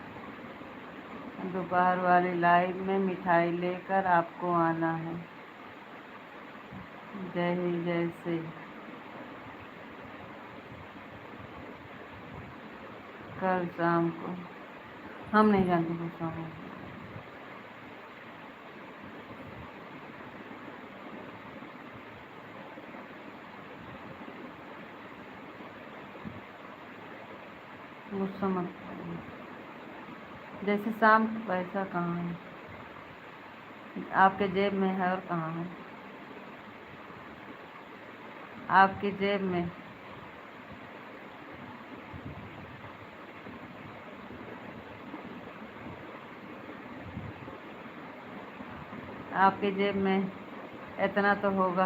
दोपहर वाली लाइव में मिठाई लेकर आपको आना है। जय ही जय से। कल शाम को हम नहीं जानते कल शाम को। गुस्सा मत करो। जैसे शाम को पैसा कहाँ है? आपके जेब में है और कहाँ है? आपकी जेब में। आपके जेब में इतना तो होगा।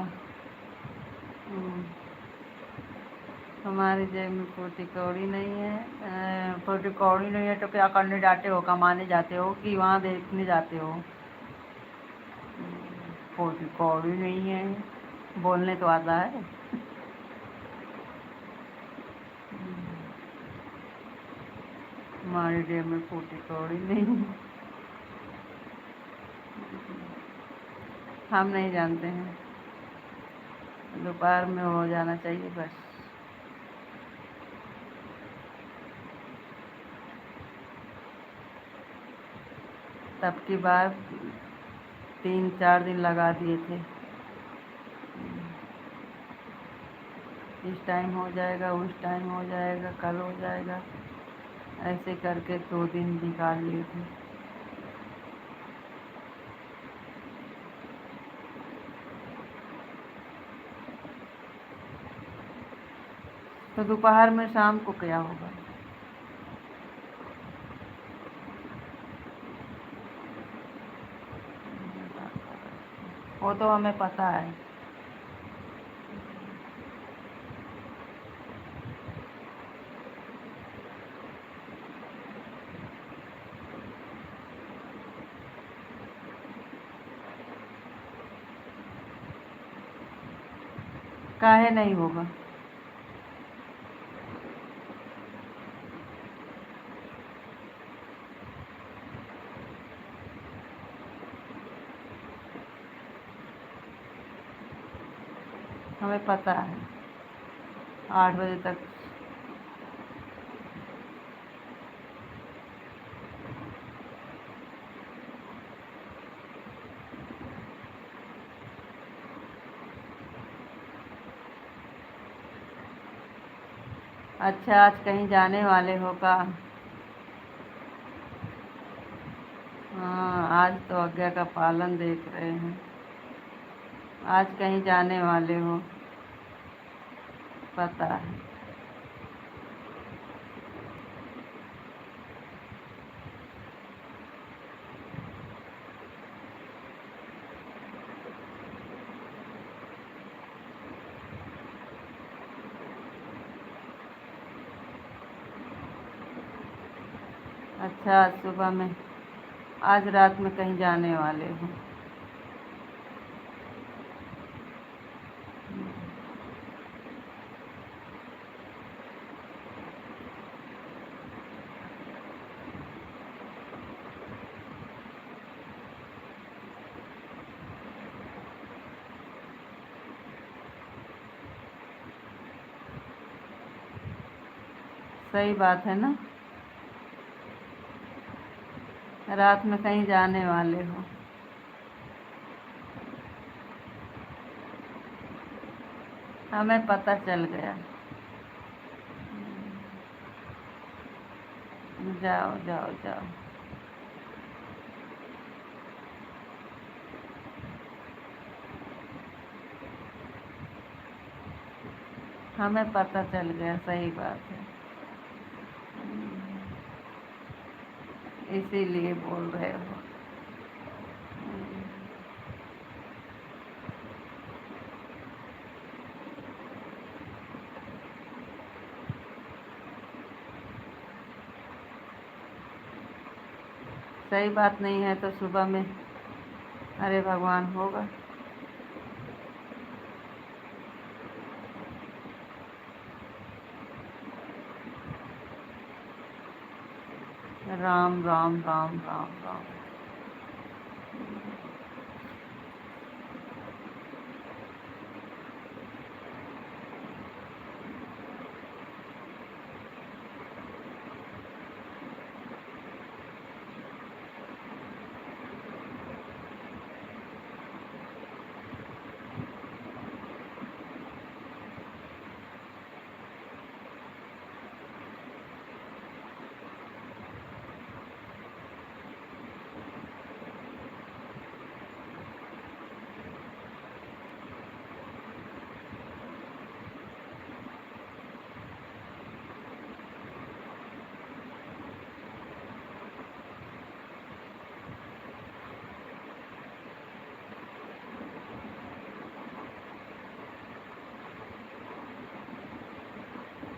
हमारी जेब में फूटी कौड़ी नहीं है। फूटी कौड़ी नहीं है तो क्या करने जाते हो? कमाने जाते हो कि वहाँ देखने जाते हो? फूटी कौड़ी नहीं है, बोलने तो आता है। हमारी जेब में फूटी कौड़ी नहीं है। हम नहीं जानते हैं, दोपहर में हो जाना चाहिए बस। तब की बार 3-4 दिन लगा दिए थे। इस टाइम हो जाएगा, उस टाइम हो जाएगा, कल हो जाएगा, ऐसे करके 2 दिन निकाल लिए थे। तो दोपहर में शाम को क्या होगा? वो तो हमें पता है। काहे नहीं होगा? हमें पता है 8 बजे तक। अच्छा, आज कहीं जाने वाले हो का? हाँ, आज तो आज्ञा का पालन देख रहे हैं। आज कहीं जाने वाले हो, पता है। अच्छा, आज सुबह में, आज रात में कहीं जाने वाले हो? सही बात है ना? रात में कहीं जाने वाले हो। हमें पता चल गया। जाओ जाओ जाओ। हमें पता चल गया, सही बात है, इसीलिए बोल रहे हो। सही बात नहीं है तो सुबह में अरे भगवान होगा। राम राम राम राम राम।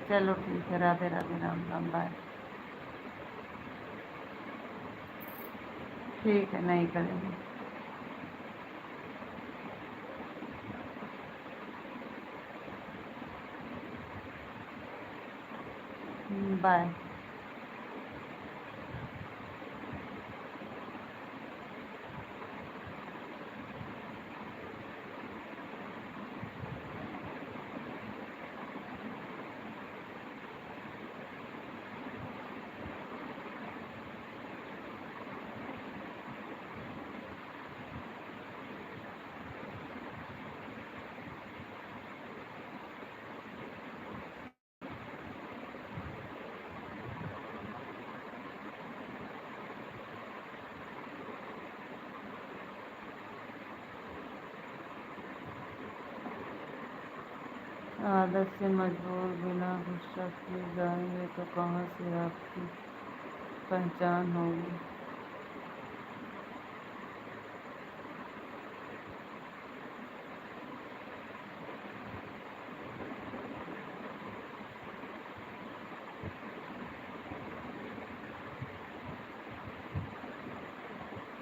चलो ठीक है, राधे राधे, राम राम, बाय। ठीक है, नहीं करेंगे। बाय। आदत से मजबूर बिना गुस्सा किए जाएंगे तो कहाँ से आपकी पहचान होगी।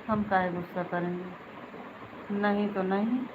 हम काहे गुस्सा करेंगे, नहीं तो नहीं।